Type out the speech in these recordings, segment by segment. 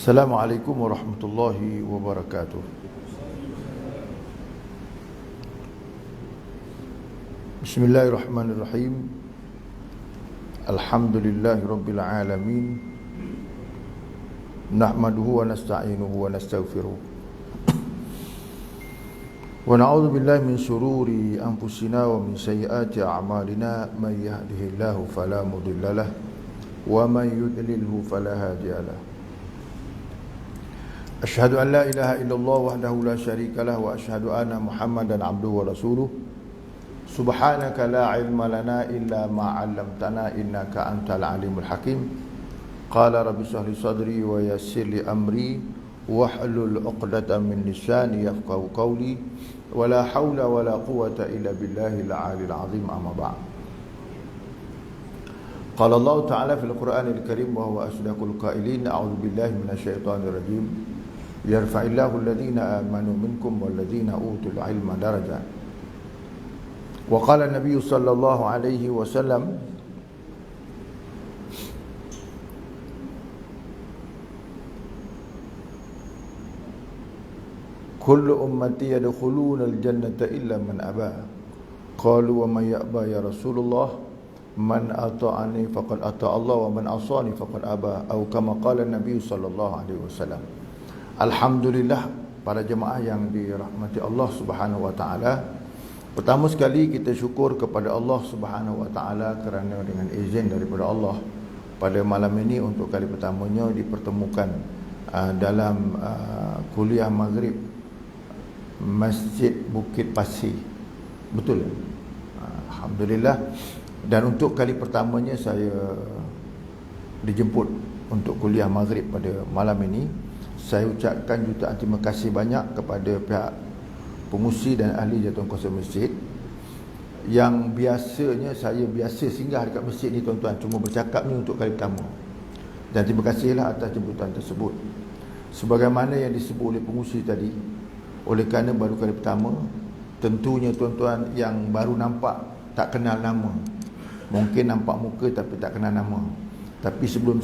Assalamualaikum warahmatullahi wabarakatuh. Bismillahirrahmanirrahim. Alhamdulillahi rabbil alamin. Nahmaduhu wa nasta'inuhu wa nastaghfiruh. Wa na'udzu billahi min shururi anfusina wa min sayyiati a'malina. May yahdihillahu fala mudilla lahu wa may yudlilhu fala hadiya lahu. Asyhadu an la ilaha illallah wahdahu la syarika lah wa asyhadu anna Muhammadan abduhu wa rasuluh. Subhanaka la ilma lana illa ma 'allamtana innaka antal alimul hakim. Qala rabbi shrah li sadri wa yassir li amri wahlul 'uqdatam min lisani yafqahu qawli. Wala haula wala quwwata illa billahil 'aliyil 'azim. Amma ba'd. Qala Allah ta'ala fil Qur'anil Karim wa huwa asdaqul qailin. A'udzu billahi minasyaitonir rajim. Yarfa'illahu alladhina amanu minkum walladhina utul ilma darajat. Wa qala an-nabiy sallallahu alaihi wasallam kullu ummati yadkhuluna al-jannata illa man aba. Qalu wa man ya'ba ya Rasulullah? Man ata'ani faqad ata'a Allah wa man asani faqad aba. Atau kama qala an-nabiy sallallahu alaihi wasallam. Alhamdulillah, para jemaah yang dirahmati Allah Subhanahu wa taala. Pertama sekali kita syukur kepada Allah Subhanahu wa taala kerana dengan izin daripada Allah pada malam ini untuk kali pertamanya dipertemukan dalam kuliah maghrib Masjid Bukit Pasir. Betul? Alhamdulillah. Dan untuk kali pertamanya saya dijemput untuk kuliah maghrib pada malam ini. Saya ucapkan jutaan terima kasih banyak kepada pihak pengurusi dan ahli jawatankuasa masjid yang biasanya saya biasa singgah dekat masjid ni tuan-tuan, cuma bercakap ni untuk kali pertama. Dan terima kasihlah atas jemputan tersebut. Sebagaimana yang disebut oleh pengurusi tadi, oleh kerana baru kali pertama, tentunya tuan-tuan yang baru nampak tak kenal nama. Mungkin nampak muka tapi tak kenal nama. Tapi sebelum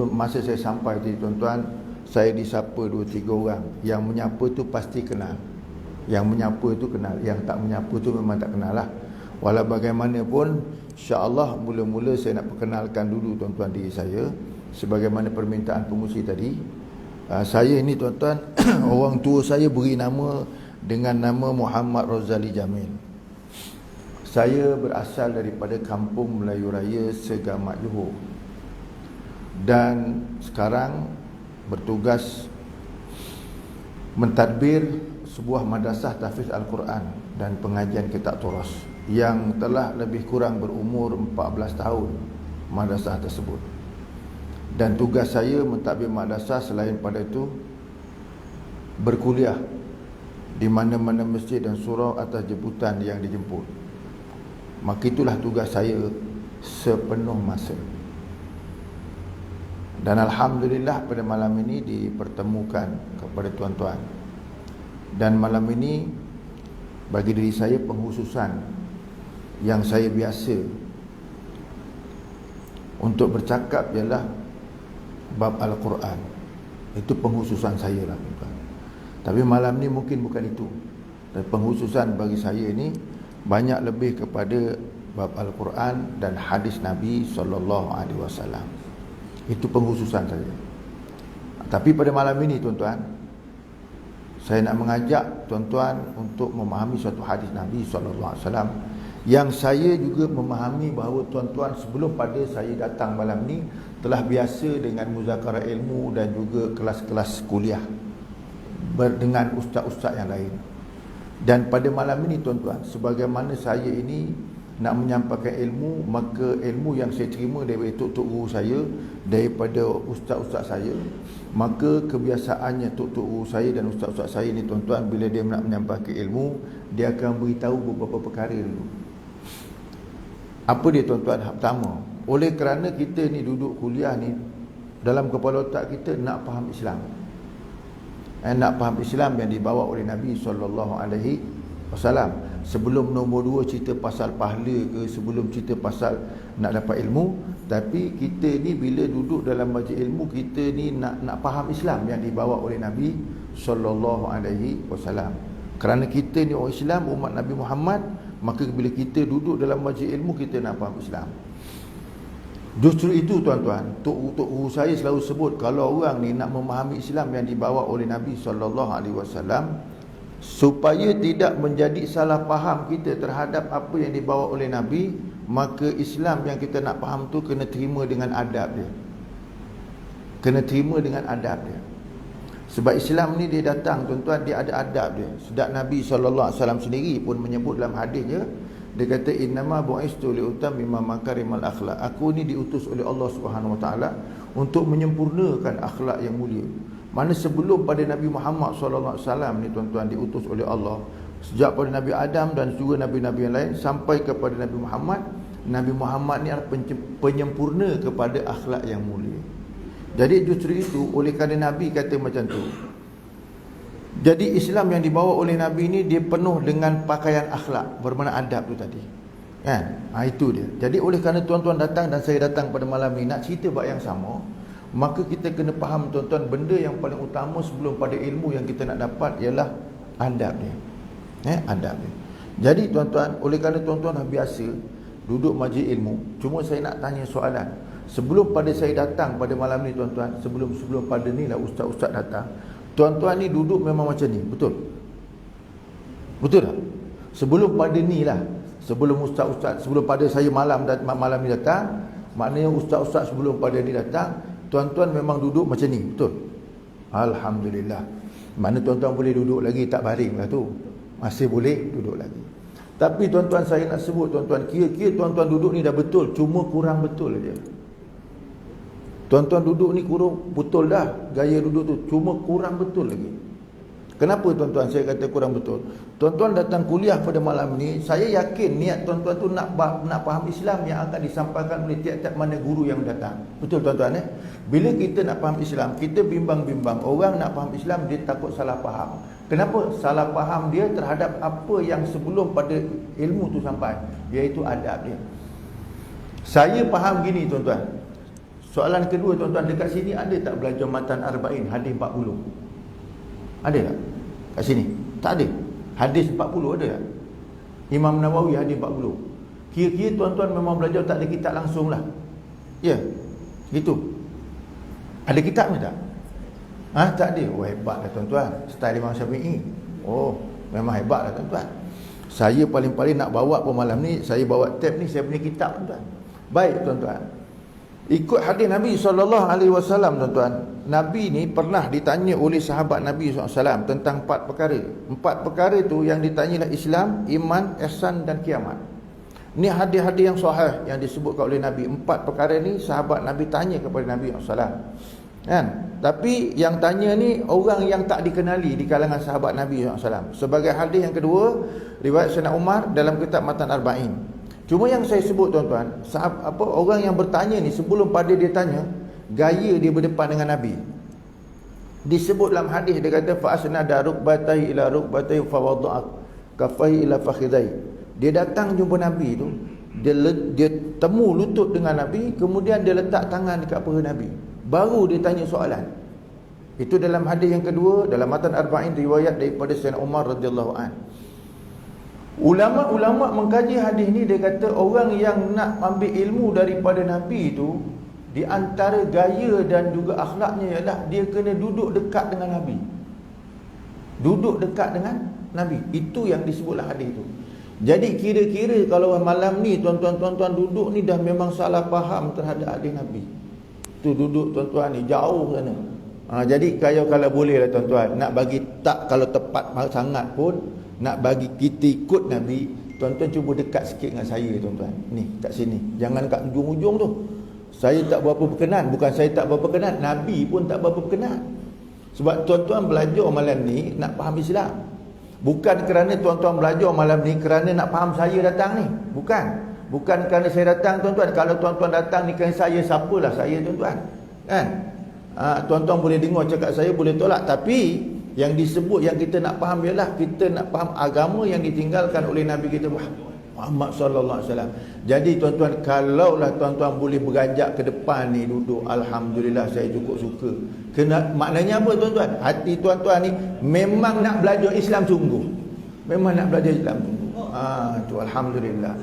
masa saya sampai tadi tuan-tuan, saya disapa 2-3 orang. Yang menyapa tu pasti kenal. Yang menyapa tu kenal. Yang tak menyapa tu memang tak kenal lah. Walau bagaimanapun, insya-Allah mula-mula saya nak perkenalkan dulu tuan-tuan diri saya. Sebagaimana permintaan pengurusi tadi. Saya ini tuan-tuan, orang tua saya beri nama dengan nama Muhammad Rozali Jamil. Saya berasal daripada kampung Melayu Raya Segamat Johor. Dan sekarang bertugas mentadbir sebuah madrasah tahfiz Al-Quran dan pengajian kitab Turas yang telah lebih kurang berumur 14 tahun madrasah tersebut. Dan tugas saya mentadbir madrasah selain pada itu berkuliah di mana-mana masjid dan surau atas jemputan yang dijemput. Maka itulah tugas saya sepenuh masa. Dan Alhamdulillah pada malam ini dipertemukan kepada tuan-tuan. Dan malam ini bagi diri saya penghususan yang saya biasa untuk bercakap ialah bab Al-Quran. Itu penghususan saya lah tuan-tuan. Tapi malam ni mungkin bukan itu. Dan penghususan bagi saya ini banyak lebih kepada bab Al-Quran dan hadis Nabi SAW. Itu penghususan saya. Tapi pada malam ini tuan-tuan, saya nak mengajak tuan-tuan untuk memahami suatu hadis Nabi SAW yang saya juga memahami bahawa tuan-tuan sebelum pada saya datang malam ni telah biasa dengan muzakarah ilmu dan juga kelas-kelas kuliah dengan ustaz-ustaz yang lain. Dan pada malam ini tuan-tuan, sebagaimana saya ini nak menyampaikan ilmu, maka ilmu yang saya terima daripada tok-tok guru saya, daripada ustaz-ustaz saya, maka kebiasaannya tok-tok guru saya dan ustaz-ustaz saya ni tuan-tuan, bila dia nak menyampaikan ilmu, dia akan beritahu beberapa perkara dulu. Apa dia tuan-tuan? Pertama, oleh kerana kita ni duduk kuliah ni, dalam kepala otak kita nak faham Islam. Nak faham Islam yang dibawa oleh Nabi SAW. Sebelum nombor 2 cerita pasal pahala ke, sebelum cerita pasal nak dapat ilmu, tapi kita ni bila duduk dalam majlis ilmu, kita ni nak faham Islam yang dibawa oleh Nabi sallallahu alaihi wasallam. Kerana kita ni orang Islam, umat Nabi Muhammad, maka bila kita duduk dalam majlis ilmu, kita nak faham Islam. Justru itu tuan-tuan, untuk saya selalu sebut, kalau orang ni nak memahami Islam yang dibawa oleh Nabi sallallahu alaihi wasallam, supaya tidak menjadi salah faham kita terhadap apa yang dibawa oleh Nabi, maka Islam yang kita nak faham tu kena terima dengan adab dia. Kena terima dengan adab dia. Sebab Islam ni dia datang tuan-tuan, dia ada adab dia. Sedap Nabi SAW sendiri pun menyebut dalam hadisnya, dia kata innama bu'istu liutammima makarimal akhlak. Aku ni diutus oleh Allah Subhanahu Wa Taala untuk menyempurnakan akhlak yang mulia. Mana sebelum pada Nabi Muhammad SAW ni tuan-tuan diutus oleh Allah, sejak pada Nabi Adam dan juga Nabi-Nabi yang lain sampai kepada Nabi Muhammad, Nabi Muhammad ni adalah penyempurna kepada akhlak yang mulia. Jadi justru itu, oleh kerana Nabi kata macam tu, jadi Islam yang dibawa oleh Nabi ni dia penuh dengan pakaian akhlak, bermakna adab tu tadi, kan? Itu dia. Jadi oleh kerana tuan-tuan datang dan saya datang pada malam ni nak cerita bab yang sama, maka kita kena faham tuan-tuan, benda yang paling utama sebelum pada ilmu yang kita nak dapat ialah adab dia. Adab dia. Jadi tuan-tuan, oleh kerana tuan-tuan dah biasa duduk majlis ilmu, cuma saya nak tanya soalan. Sebelum pada saya datang pada malam ni tuan-tuan, sebelum pada ni lah ustaz-ustaz datang, tuan-tuan ni duduk memang macam ni, betul? Betul tak? Sebelum pada ni lah, sebelum ustaz-ustaz, sebelum pada saya malam ni datang, maknanya ustaz-ustaz sebelum pada ni datang, tuan-tuan memang duduk macam ni, betul? Alhamdulillah. Mana tuan-tuan boleh duduk lagi, tak baring lah tu, masih boleh duduk lagi. Tapi tuan-tuan, saya nak sebut tuan-tuan, kira-kira tuan-tuan duduk ni dah betul, cuma kurang betul aja. Tuan-tuan duduk ni kurang betul dah, gaya duduk tu, cuma kurang betul lagi. Kenapa tuan-tuan saya kata kurang betul? Tuan-tuan datang kuliah pada malam ni, saya yakin niat tuan-tuan tu nak faham Islam yang akan disampaikan oleh tiap-tiap mana guru yang datang. Betul tuan-tuan Bila kita nak faham Islam, kita bimbang-bimbang. Orang nak faham Islam, dia takut salah faham. Kenapa? Salah faham dia terhadap apa yang sebelum pada ilmu tu sampai, iaitu adab dia. Saya faham gini tuan-tuan. Soalan kedua tuan-tuan, dekat sini ada tak belajar matan arba'in hadis 40? Ada tak? Kat sini? Tak ada. Hadis 40 ada tak? Imam Nawawi hadis 40. Kira-kira tuan-tuan memang belajar tak ada kitab langsung lah. Ya, gitu. Ada kitab ni tak? Tak ada. Oh, hebat lah tuan-tuan. Style Imam Syafi'i. Oh, memang hebat lah tuan-tuan. Saya paling-paling nak bawa pun malam ni, saya bawa tab ni, saya punya kitab tuan-tuan. Baik tuan-tuan, ikut hadis Nabi SAW tuan-tuan, Nabi ni pernah ditanya oleh sahabat Nabi SAW tentang 4 perkara. 4 perkara tu yang ditanyalah Islam, iman, ihsan dan kiamat. Ni hadis-hadis yang sahih yang disebutkan oleh Nabi. 4 perkara ni sahabat Nabi tanya kepada Nabi SAW, kan? Tapi yang tanya ni orang yang tak dikenali di kalangan sahabat Nabi SAW. Sebagai hadis yang kedua, riwayat Sayyidina Umar dalam kitab Matan Arba'in. Cuma yang saya sebut tuan-tuan, orang yang bertanya ni, sebelum pada dia tanya, gaya dia berdepan dengan Nabi. Disebut dalam hadis, dia kata fa asnada rukbatai ila rukbatai fa wada'a kafai ila fakhidai. Dia datang jumpa Nabi tu, dia temu lutut dengan Nabi, kemudian dia letak tangan dekat paha Nabi. Baru dia tanya soalan. Itu dalam hadis yang kedua dalam Matan Arba'in, riwayat daripada Sayyidina Umar radhiyallahu anhu. Ulama-ulama mengkaji hadis ni, dia kata orang yang nak ambil ilmu daripada Nabi tu, di antara gaya dan juga akhlaknya ialah dia kena duduk dekat dengan Nabi. Duduk dekat dengan Nabi. Itu yang disebutlah hadis tu. Jadi kira-kira kalau malam ni tuan-tuan duduk ni dah memang salah faham terhadap hadis Nabi. Tu duduk tuan-tuan ni jauh sana. Jadi kalau boleh lah tuan-tuan, nak bagi tak, kalau tepat sangat pun nak bagi kita ikut Nabi, tuan-tuan cuba dekat sikit dengan saya tuan-tuan. Ni kat sini, jangan kat ujung-ujung tu. Saya tak berapa berkenan, bukan saya tak berapa berkenan, Nabi pun tak berapa berkenan. Sebab tuan-tuan belajar malam ni nak faham Islam. Bukan kerana tuan-tuan belajar malam ni kerana nak faham saya datang ni. Bukan kerana saya datang tuan-tuan. Kalau tuan-tuan datang ni kerana saya, siapalah saya tuan-tuan, kan? Tuan-tuan boleh dengar cakap saya, boleh tolak, tapi Yang disebut, yang kita nak faham ialah kita nak faham agama yang ditinggalkan oleh Nabi kita Muhammad sallallahu alaihi wasallam. Jadi tuan-tuan, kalaulah tuan-tuan boleh beranjak ke depan ni duduk, alhamdulillah saya cukup suka. Maknanya apa tuan-tuan? Hati tuan-tuan ni memang nak belajar Islam sungguh. Memang nak belajar Islam sungguh. Tu alhamdulillah.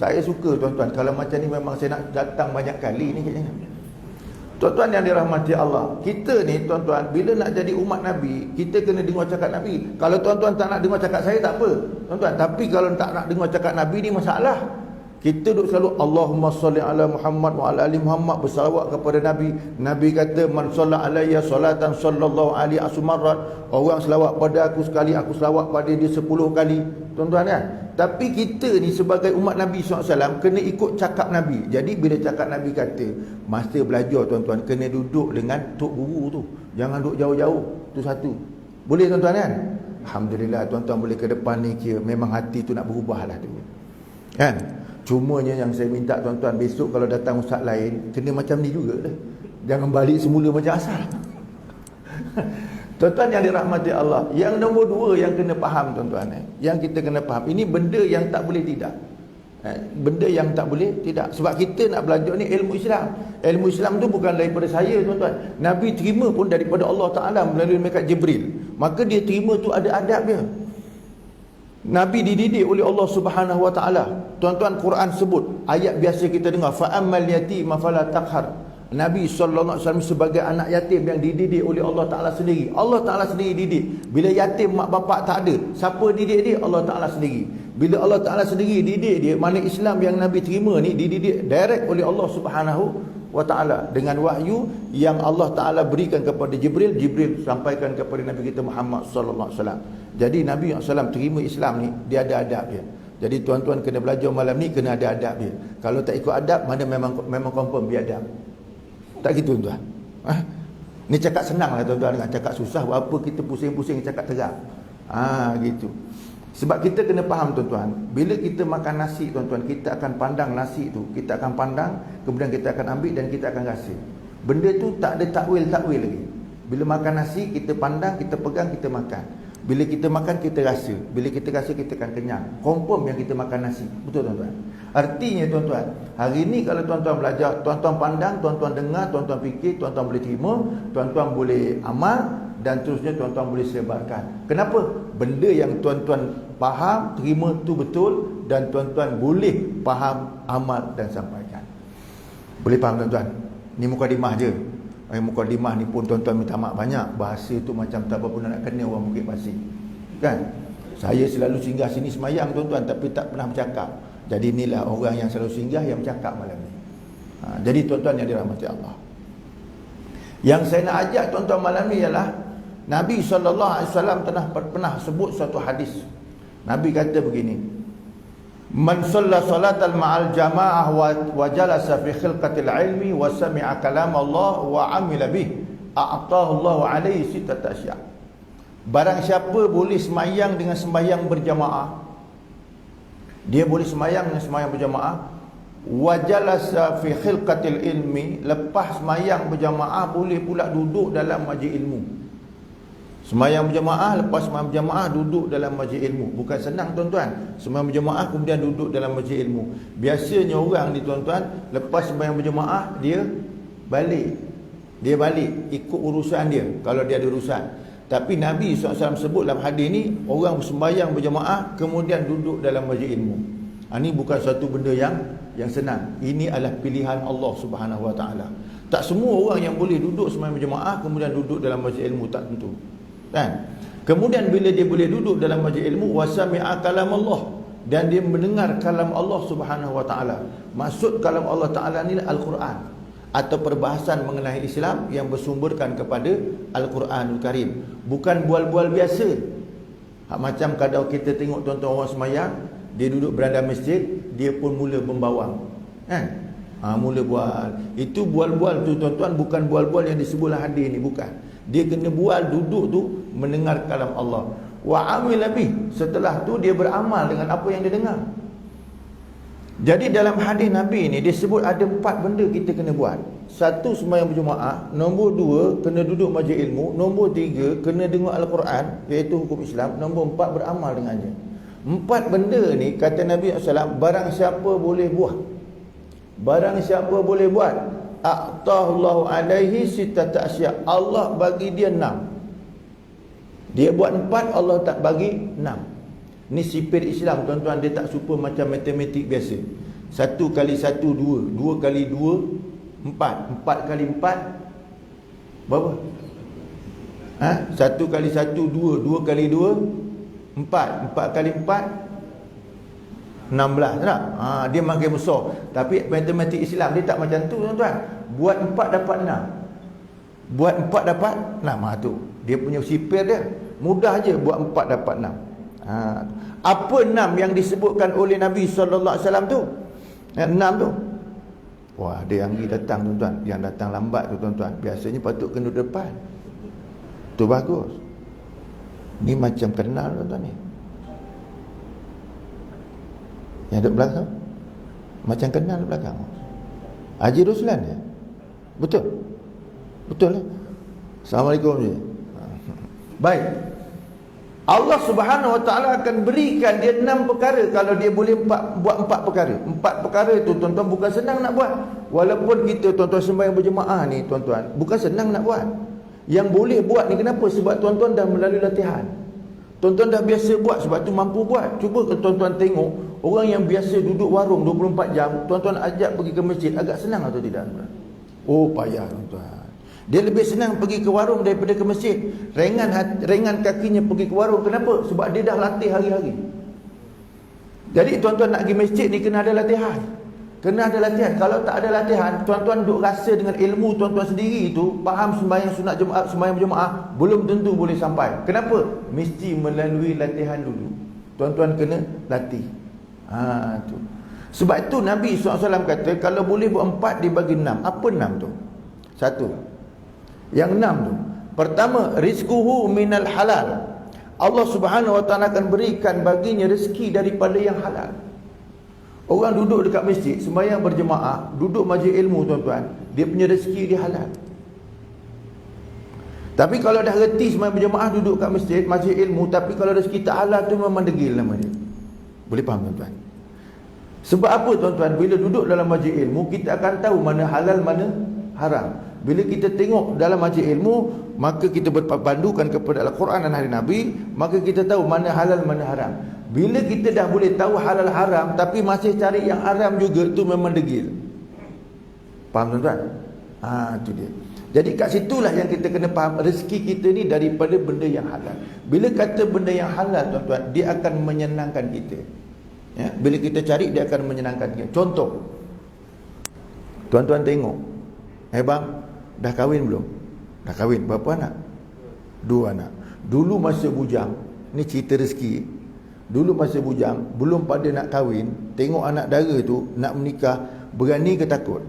Saya suka tuan-tuan, kalau macam ni memang saya nak datang banyak kali ni kayaknya. Tuan-tuan yang dirahmati Allah, kita ni tuan-tuan, bila nak jadi umat Nabi, kita kena dengar cakap Nabi. Kalau tuan-tuan tak nak dengar cakap saya, tak apa tuan-tuan. Tapi kalau tak nak dengar cakap Nabi ni masalah. Kita duk selalu Allahumma salli ala Muhammad wa ala ali Muhammad, bersalawat kepada Nabi. Nabi kata man shalla alayya salatan sallallahu alaihi asmarat. Orang selawat pada aku sekali, aku selawat pada dia 10 kali. Tuan-tuan kan? Tapi kita ni sebagai umat Nabi SAW kena ikut cakap Nabi. Jadi bila cakap Nabi kata, masa belajar tuan-tuan kena duduk dengan tok guru tu. Jangan duduk jauh-jauh. Tu satu. Boleh tuan-tuan kan? Alhamdulillah tuan-tuan boleh ke depan ni kira memang hati tu nak berubah lah tu. Kan? Cumanya yang saya minta tuan-tuan, besok kalau datang ustaz lain kena macam ni juga dah. Jangan balik semula macam asal. Tuan-tuan yang dirahmati Allah, yang nombor 2 yang kena faham tuan-tuan, yang kita kena faham, ini benda yang tak boleh tidak. Benda yang tak boleh tidak. Sebab kita nak belajar ni ilmu Islam. Ilmu Islam tu bukan daripada saya tuan-tuan. Nabi terima pun daripada Allah Ta'ala melalui malaikat Jibril. Maka dia terima tu ada adab dia. Nabi dididik oleh Allah Subhanahu Wa Ta'ala. Tuan-tuan, Quran sebut, ayat biasa kita dengar, fa ammal yatima fala taqhar. Nabi SAW sebagai anak yatim yang dididik oleh Allah Ta'ala sendiri. Allah Ta'ala sendiri didik. Bila yatim mak bapak tak ada, siapa didik dia? Allah Ta'ala sendiri. Bila Allah Ta'ala sendiri didik dia, mana Islam yang Nabi terima ni dididik direct oleh Allah Subhanahu Wa Ta'ala dengan wahyu yang Allah Ta'ala berikan kepada Jibril. Jibril sampaikan kepada Nabi kita Muhammad SAW. Jadi Nabi SAW terima Islam ni, dia ada adab dia. Jadi tuan-tuan kena belajar malam ni, kena ada adab dia. Kalau tak ikut adab, mana memang confirm biadab. Tak gitu tuan. Ni cakap senang lah tuan-tuan, dengan cakap susah apa kita pusing-pusing cakap terang. Gitu. Sebab kita kena faham tuan-tuan, bila kita makan nasi tuan-tuan, kita akan pandang nasi tu, kita akan pandang, kemudian kita akan ambil dan kita akan rasa. Benda tu tak ada takwil lagi. Bila makan nasi, kita pandang, kita pegang, kita makan. Bila kita makan, kita rasa. Bila kita rasa, kita akan kenyang. Confirm yang kita makan nasi. Betul tuan-tuan? Artinya tuan-tuan, hari ni kalau tuan-tuan belajar, tuan-tuan pandang, tuan-tuan dengar, tuan-tuan fikir, tuan-tuan boleh terima, tuan-tuan boleh amal, dan terusnya tuan-tuan boleh sebarkan. Kenapa? Benda yang tuan-tuan faham, terima tu betul, dan tuan-tuan boleh faham, amal dan sampaikan. Boleh faham tuan-tuan? Ni mukadimah je. Mukadimah ni pun tuan-tuan minta maaf banyak. Bahasa tu macam tak apa pun nak kena orang Bukit Pasir. Kan? Saya selalu singgah sini semayang tuan-tuan, tapi tak pernah bercakap. Jadi inilah orang yang selalu singgah yang bercakap malam ni. Jadi tuan-tuan yang dirahmati Allah, yang saya nak ajak tuan-tuan malam ni ialah Nabi SAW pernah sebut suatu hadis. Nabi kata begini, man shalla salatan ma'al jamaah wa jalasa fi khilqatil ilmi wa sami'a kalam Allah wa amila bih, a'tahu Allah alaihi sittata asya'. Barang siapa boleh semayang dengan sembahyang berjamaah, dia boleh semayang dengan sembahyang berjamaah, wa jalasa fi khilqatil ilmi, lepas semayang berjamaah boleh pula duduk dalam majlis ilmu. Semayang berjamaah, lepas semayang berjamaah duduk dalam majlis ilmu. Bukan senang tuan-tuan, semayang berjamaah kemudian duduk dalam majlis ilmu. Biasanya orang ni tuan-tuan, lepas semayang berjamaah dia balik ikut urusan dia, kalau dia ada urusan. Tapi Nabi SAW sebut dalam hadis ni, orang sembahyang berjamaah kemudian duduk dalam majlis ilmu. Ini bukan satu benda yang senang. Ini adalah pilihan Allah Subhanahu Wa Taala. Tak semua orang yang boleh duduk sembahyang berjamaah kemudian duduk dalam majlis ilmu, tak tentu. Kan? Kemudian bila dia boleh duduk dalam majlis ilmu, wasami'a kalam Allah, dan dia mendengar kalam Allah Subhanahu Wa Taala. Maksud kalam Allah Taala ni Al-Quran, atau perbahasan mengenai Islam yang bersumberkan kepada Al-Quranul Karim. Bukan bual-bual biasa. Macam kadang kita tengok tuan-tuan orang semayang, dia duduk berada masjid, dia pun mula membawang. Kan? Mula bual. Itu bual-bual tu tuan-tuan, bukan bual-bual yang disebutlah hadis ni, bukan. Dia kena bual duduk tu mendengar kalam Allah. Wa amil lebih. Setelah tu dia beramal dengan apa yang dia dengar. Jadi dalam hadis Nabi ni disebut ada 4 benda kita kena buat. Satu, sembahyang berjemaah. Nombor 2, kena duduk majlis ilmu. Nombor 3, kena dengar Al-Quran, iaitu hukum Islam. Nombor 4, beramal dengannya. 4 benda ni kata Nabi SAW, barang siapa boleh buat, barang siapa boleh buat, a'tahullahu alaihi sittata asya, Allah bagi dia 6. Dia buat 4, Allah tak bagi 6. Ni sipir Islam tuan-tuan, dia tak super macam matematik biasa. 1 kali 1 2, 2 kali 2 4, 4 kali 4 berapa? 1 kali 1 2, 2 kali 2 4, 4 kali 4 16, tak? Dia makin besar. Tapi matematik Islam dia tak macam tu tuan-tuan. Buat 4 dapat 6. Buat 4 dapat 6. Tu dia punya sipir dia. Mudah je buat 4 dapat 6. Apa 6 yang disebutkan oleh Nabi SAW tu? 6 tu. Wah, ada yang datang tuan-tuan. Yang datang lambat tu tuan-tuan, biasanya patut kena depan. Tu bagus. Ni macam kenal tuan-tuan ni. Yang duduk belakang macam kenal belakang. Haji Ruslan ya? Betul? Betul lah. Assalamualaikum je. Baik. Allah Subhanahu Wa Taala akan berikan dia 6 perkara kalau dia boleh buat 4 perkara. 4 perkara itu tuan-tuan bukan senang nak buat. Walaupun kita tuan-tuan sembahyang berjemaah ni tuan-tuan, bukan senang nak buat. Yang boleh buat ni kenapa? Sebab tuan-tuan dah melalui latihan. Tuan-tuan dah biasa buat, sebab tu mampu buat. Cuba tuan-tuan tengok orang yang biasa duduk warung 24 jam, tuan-tuan ajak pergi ke masjid, agak senang atau tidak? Oh, payah tuan-tuan. Dia lebih senang pergi ke warung daripada ke masjid. Ringan kakinya pergi ke warung. Kenapa? Sebab dia dah latih hari-hari. Jadi tuan-tuan nak pergi masjid ni kena ada latihan. Kena ada latihan. Kalau tak ada latihan, tuan-tuan duk rasa dengan ilmu tuan-tuan sendiri itu, faham sembahyang sunat jemaah, sembahyang berjemaah, belum tentu boleh sampai. Kenapa? Mesti melalui latihan dulu. Tuan-tuan kena latih. Tu. Sebab itu Nabi SAW kata, kalau boleh buat 4, dibagi 6. Apa 6 tu? 1. Yang 6 tu, pertama, rizquhu minal halal. Allah Subhanahu Wa Taala akan berikan baginya rezeki daripada yang halal. Orang duduk dekat masjid, sembahyang berjemaah, duduk majlis ilmu tuan-tuan, dia punya rezeki dia halal. Tapi kalau dah reti sembahyang berjemaah, duduk kat masjid, majlis ilmu, tapi kalau rezeki tak halal tu memang degil nama dia. Boleh faham tuan-tuan? Sebab apa tuan-tuan? Bila duduk dalam majlis ilmu, kita akan tahu mana halal, mana haram. Bila kita tengok dalam majlis ilmu, maka kita berpandukan kepada Al-Quran dan hadis Nabi, maka kita tahu mana halal, mana haram. Bila kita dah boleh tahu halal haram, tapi masih cari yang haram juga, tu memang degil. Faham tuan-tuan? Tu dia. Jadi kat situlah yang kita kena faham, rezeki kita ni daripada benda yang halal. Bila kata benda yang halal tuan-tuan, dia akan menyenangkan kita. Ya? Bila kita cari, dia akan menyenangkan kita. Contoh, tuan-tuan tengok, bang, dah kahwin belum? Dah kahwin. Berapa anak? 2 anak. Dulu masa bujang, ni cerita rezeki. Dulu masa bujang, belum pada nak kahwin, tengok anak dara tu nak menikah, berani ke takut?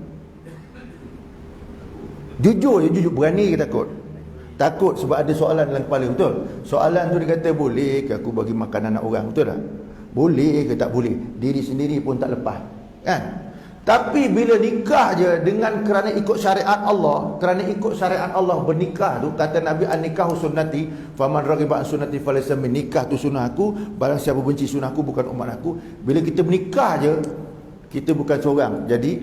Jujur, berani ke takut? Takut sebab ada soalan dalam kepala, betul? Soalan tu dia kata, boleh ke aku bagi makan anak orang, betul tak? Boleh ke tak boleh? Diri sendiri pun tak lepas, kan? Tapi bila nikah je dengan kerana ikut syariat Allah, kerana ikut syariat Allah bernikah tu, kata Nabi, an-nikahu sunnati faman raghiba an sunnati falaysa min. Nikah tu sunnah aku, barang siapa benci sunnah aku bukan umat aku. Bila kita menikah je, kita bukan seorang, jadi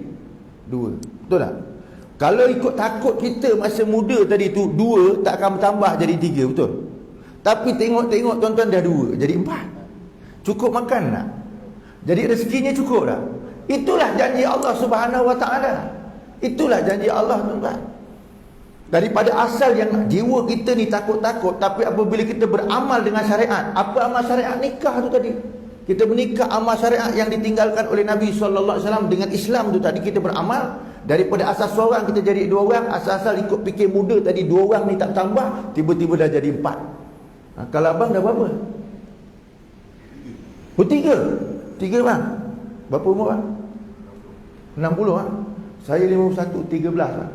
2. Betul tak? Kalau ikut takut kita masa muda tadi tu, 2 tak akan bertambah jadi 3, betul? Tapi tengok-tengok tuan-tuan dah 2 jadi 4. Cukup makan tak? Jadi rezekinya cukup tak? Itulah janji Allah Subhanahu Wa Taala. Itulah janji Allah tuan-tuan. Daripada asal yang jiwa kita ni takut-takut, tapi apabila kita beramal dengan syariat. Apa amal syariat? Nikah tu tadi. Kita menikah, amal syariat yang ditinggalkan oleh Nabi SAW dengan Islam tu tadi, kita beramal. Daripada asas seorang kita jadi 2 orang. Asal-asal ikut fikir muda tadi 2 orang ni tak tambah, tiba-tiba dah jadi 4. Kalau abang dah berapa? 3 bang. Berapa umur bang? 60 bang. Saya 51, 13 bang.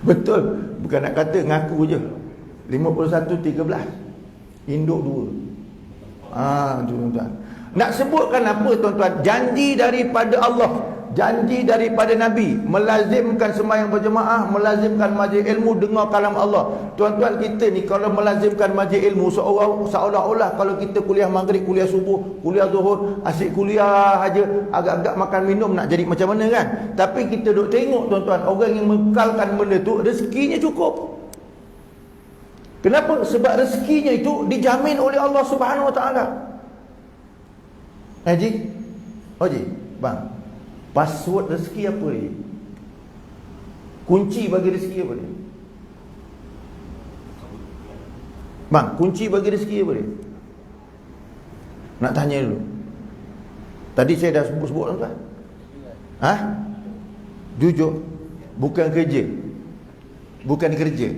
Betul. Bukan nak kata, ngaku je. 51, 13. Induk 2. Tu tuan-tuan. Nak sebutkan apa tuan-tuan? Janji daripada Allah, janji daripada Nabi, melazimkan sembahyang berjemaah, melazimkan majlis ilmu, dengar kalam Allah. Tuan-tuan, kita ni kalau melazimkan majlis ilmu seolah-olah kalau kita kuliah maghrib, kuliah subuh, kuliah zuhur, asyik kuliah aja, agak-agak makan minum nak jadi macam mana kan. Tapi kita duk tengok tuan-tuan, orang yang mengekalkan benda tu rezekinya cukup. Kenapa? Sebab rezekinya itu dijamin oleh Allah Subhanahu Wa Taala. Haji, bang, password rezeki apa dia? Kunci bagi rezeki apa dia? Bang, kunci bagi rezeki apa dia? Nak tanya dulu. Tadi saya dah sebut tuan. Jujur. Bukan kerja. Bukan kerja.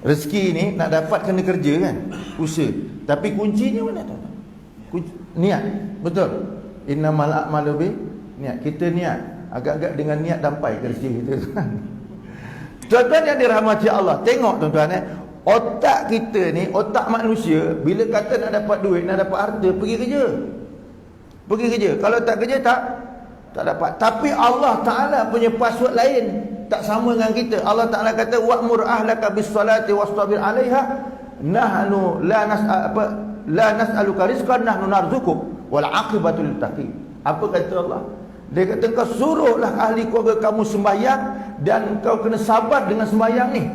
Rezeki ni nak dapat kena kerja kan? Usaha. Tapi kuncinya mana tuan? Niat. Betul. Innamal a'malu bi niat. Kita niat, agak-agak dengan niat sampai ke rezeki kita kan. Tuan-tuan yang dirahmati Allah, tengok tuan-tuan otak kita ni, otak manusia bila kata nak dapat duit, nak dapat harta, pergi kerja. Pergi kerja. Kalau tak kerja tak dapat. Tapi Allah Taala punya password lain, tak sama dengan kita. Allah Taala kata wa'mur ahlaka bis-salati wastabir 'alaiha nahnu la nas'aluka rizqan nahnu narzuquk wal 'aqibatu lil taqin. Apa kata Allah? Dia kata kau suruhlah ahli keluarga kamu sembahyang dan kau kena sabar dengan sembahyang ni.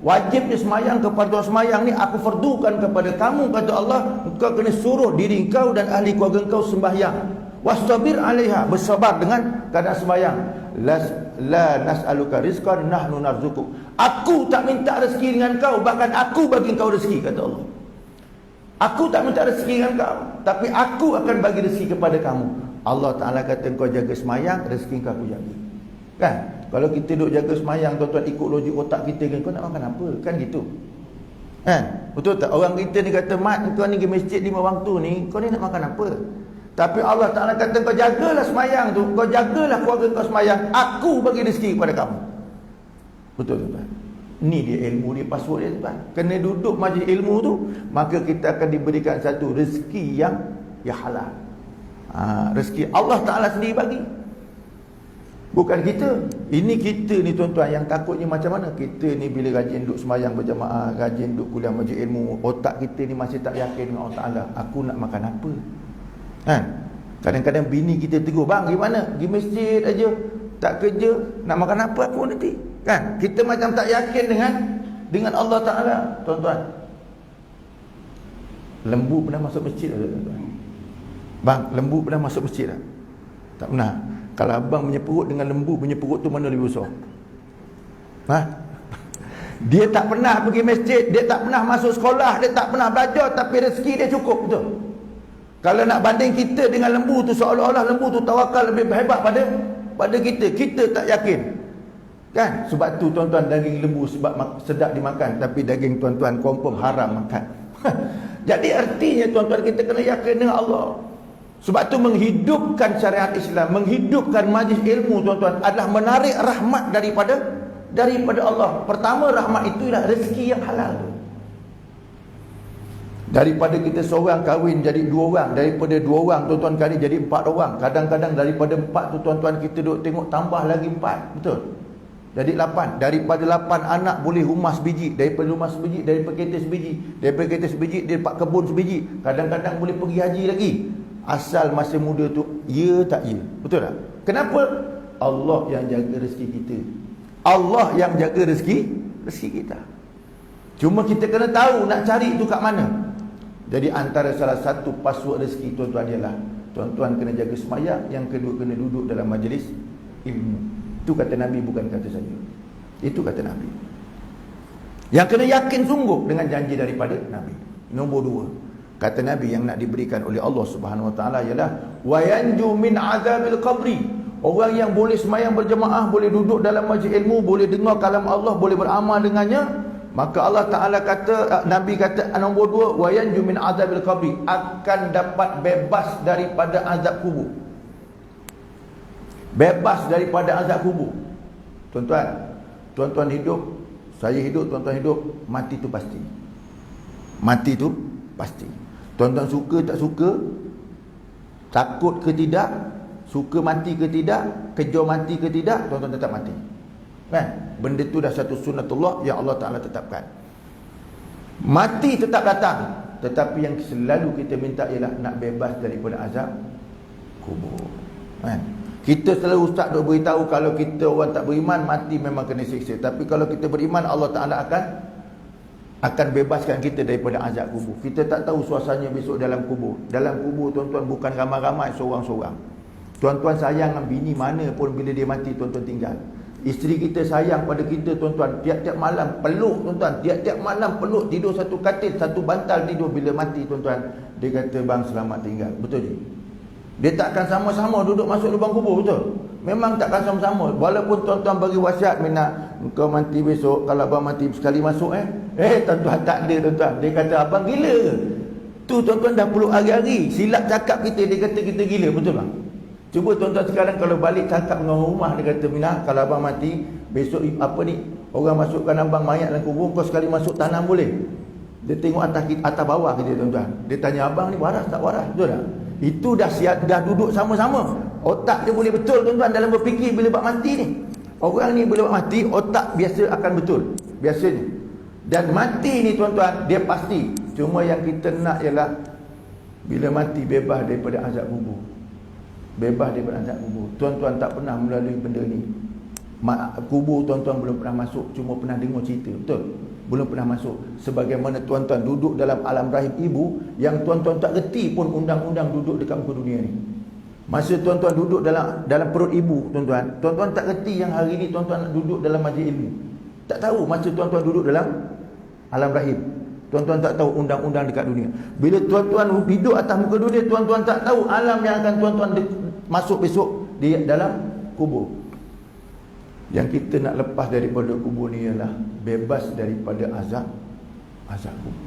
Wajibnya sembahyang kepada sembahyang ni aku fardukan kepada kamu, kata Allah. Kau kena suruh diri kau dan ahli keluarga kau sembahyang. Wastabir 'alaiha, bersabar dengan keadaan sembahyang. La nas'aluka rizqan nahnu narzuquk. Aku tak minta rezeki dengan kau, bahkan aku bagi kau rezeki, kata Allah. Aku tak minta rezeki dengan kau, tapi aku akan bagi rezeki kepada kamu. Allah Ta'ala kata kau jaga semayang, rezeki kau aku jaga. Kan? Kalau kita duduk jaga semayang, tuan-tuan ikut logik otak kita kan, kau nak makan apa? Kan gitu. Kan? Betul tak? Orang kita ni kata, mat kau ni pergi masjid 5 waktu ni, kau ni nak makan apa? Tapi Allah Ta'ala kata kau jagalah semayang tu, kau jagalah keluarga kau semayang, aku bagi rezeki kepada kamu. Betul tuan-tuan? Ni dia ilmu, dia password dia tuan. Kena duduk majlis ilmu tu, maka kita akan diberikan satu rezeki yang halal. Rezeki Allah Ta'ala sendiri bagi, bukan kita. Ini kita ni tuan-tuan yang takutnya macam mana. Kita ni bila rajin duduk semayang berjamaah, rajin duduk kuliah majlis ilmu, otak kita ni masih tak yakin dengan Allah Ta'ala. Aku nak makan apa? Kan? Kadang-kadang bini kita tegur, bang gimana? Pergi masjid aja, tak kerja, nak makan apa aku nanti? Kan? Kita macam tak yakin dengan Allah Ta'ala. Tuan-tuan, lembu pernah masuk masjid tak tuan-tuan? Bang, lembu pernah masuk masjid tak? Tak pernah. Kalau abang punya perut dengan lembu punya perut tu mana lebih besar? Dia tak pernah pergi masjid, dia tak pernah masuk sekolah, dia tak pernah belajar, tapi rezeki dia cukup, betul? Kalau nak banding kita dengan lembu tu, seolah-olah lembu tu tawakal lebih hebat pada kita. Kita tak yakin. Kan? Sebab tu tuan-tuan, daging lembu sebab sedap dimakan, tapi daging tuan-tuan confirm haram makan. Jadi artinya tuan-tuan, kita kena yakin dengan Allah. Sebab tu menghidupkan syariat Islam, menghidupkan majlis ilmu tuan-tuan, adalah menarik rahmat daripada Allah. Pertama, rahmat itu ialah rezeki yang halal. Daripada kita seorang kahwin jadi 2 orang, daripada 2 orang tuan-tuan kali jadi 4 orang. Kadang-kadang daripada 4 tu tuan-tuan kita duk tengok tambah lagi 4, betul? Jadi 8. Daripada 8 anak boleh rumah sebiji, daripada rumah sebiji, daripada kereta sebiji, daripada kereta sebiji dia dapat kebun sebiji. Kadang-kadang boleh pergi haji lagi. Asal masa muda tu, ya tak ya? Betul tak? Kenapa? Allah yang jaga rezeki kita. Allah yang jaga rezeki kita. Cuma kita kena tahu nak cari itu kat mana. Jadi antara salah satu password rezeki tuan-tuan ialah tuan-tuan kena jaga sembahyang, yang kedua kena duduk dalam majlis ilmu. Itu kata Nabi, bukan kata saya. Itu kata Nabi. Yang kena yakin sungguh dengan janji daripada Nabi. Nombor 2, kata Nabi yang nak diberikan oleh Allah Subhanahu Wa Taala ialah wa yanju min azabil qabri. Orang yang boleh sembahyang berjemaah, boleh duduk dalam majlis ilmu, boleh dengar kalam Allah, boleh beramal dengannya, maka Allah Ta'ala kata, Nabi kata nombor 2, wa yanju min azabil qabri, akan dapat bebas daripada azab kubur. Bebas daripada azab kubur. Tuan-tuan hidup, saya hidup, tuan-tuan hidup, mati tu pasti. Mati tu pasti. Tuan-tuan suka tak suka, Takut ke tidak, suka mati ke tidak, kejauh mati ke tidak, tuan-tuan tetap mati. Kan? Benda tu dah satu sunnatullah yang Allah Ta'ala tetapkan. Mati tetap datang, tetapi yang selalu kita minta ialah nak bebas daripada azab kubur. Kan? Kita selalu ustaz duk beritahu kalau kita orang tak beriman mati memang kena siksa. Tapi kalau kita beriman, Allah Ta'ala akan bebaskan kita daripada azab kubur. Kita tak tahu suasananya besok dalam kubur. Dalam kubur tuan-tuan bukan ramai-ramai, seorang-seorang. Tuan-tuan sayang dengan bini mana pun bila dia mati tuan-tuan tinggal. Isteri kita sayang pada kita tuan-tuan, tiap-tiap malam peluk tuan-tuan, tiap-tiap malam peluk, tidur satu katil, satu bantal tidur. Bila mati tuan-tuan, dia kata bang selamat tinggal. Betul je? Dia takkan sama-sama duduk masuk lubang kubur, betul? Memang takkan sama-sama. Walaupun tuan-tuan bagi wasiat, Mina kau mati besok, kalau abang mati sekali masuk tuan-tuan tak ada tuan-tuan. Dia kata abang gila. Tu tuan-tuan dah peluk hari-hari. Silap cakap kita, dia kata kita gila, betul bang? Cuba tuan-tuan sekarang kalau balik cakap dengan rumah, dia kata Mina kalau abang mati besok orang masukkan abang mayat dalam kubur, kau sekali masuk tanam boleh? Dia tengok atas bawah kita tuan-tuan. Dia tanya abang ni waras tak waras, betul tak? Itu dah duduk sama-sama. Otak dia boleh betul tuan-tuan dalam berfikir bila bak mati ni. Orang ni bila bak mati, otak biasa akan betul biasanya. Dan mati ni tuan-tuan dia pasti. Cuma yang kita nak ialah bila mati bebas daripada azab kubur. Bebas daripada azab kubur. Tuan-tuan tak pernah melalui benda ni. Kubur tuan-tuan belum pernah masuk, cuma pernah dengar cerita, betul? Belum pernah masuk. Sebagaimana tuan-tuan duduk dalam alam rahim ibu, yang tuan-tuan tak reti pun undang-undang duduk dekat muka dunia ni. Masa tuan-tuan duduk dalam perut ibu tuan-tuan, tuan-tuan tak reti yang hari ni tuan-tuan nak duduk dalam majlis ilmu. Tak tahu masa tuan-tuan duduk dalam alam rahim. Tuan-tuan tak tahu undang-undang dekat dunia. Bila tuan-tuan hidup atas muka dunia, tuan-tuan tak tahu alam yang akan tuan-tuan masuk besok di dalam kubur. Yang kita nak lepas daripada kubur ni ialah bebas daripada azab kubur.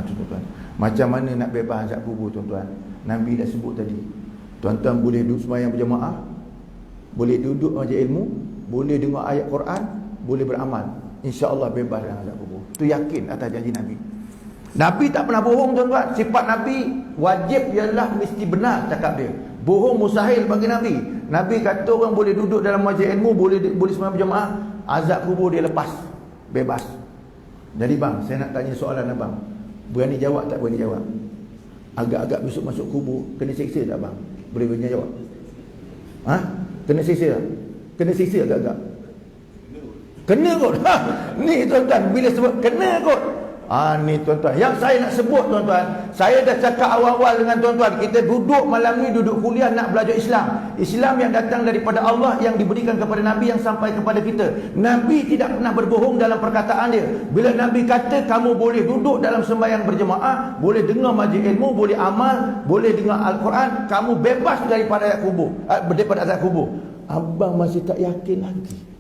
Tuan-tuan. Macam mana nak bebas azab kubur tuan-tuan? Nabi dah sebut tadi. Tuan-tuan boleh duduk sembahyang berjemaah, boleh duduk majlis ilmu, boleh dengar ayat Quran, boleh beramal. InsyaAllah bebas dari azab kubur. Itu yakin atas janji Nabi. Nabi tak pernah bohong tuan-tuan. Sifat Nabi wajib ialah mesti benar cakap dia. Bohong mustahil bagi Nabi. Nabi kata orang boleh duduk dalam majlis ilmu, boleh sembahyang berjemaah, azab kubur dia lepas, bebas. Jadi bang, saya nak tanya soalan abang. Berani jawab tak berani jawab? Agak-agak besok masuk kubur kena siksa tak bang? Boleh berani jawab? Kena siksa tak? Kena siksa agak-agak? Kena kot. Ni tuan-tuan, bila sebut kena kot. Ni tuan-tuan, yang saya nak sebut tuan-tuan, saya dah cakap awal-awal dengan tuan-tuan, kita duduk malam ni, duduk kuliah nak belajar Islam. Islam yang datang daripada Allah, yang diberikan kepada Nabi, yang sampai kepada kita. Nabi tidak pernah berbohong dalam perkataan dia. Bila Nabi kata kamu boleh duduk dalam sembahyang berjemaah, boleh dengar majlis ilmu, boleh amal, boleh dengar Al-Quran, kamu bebas daripada azab kubur, daripada azab kubur. Abang masih tak yakin lagi.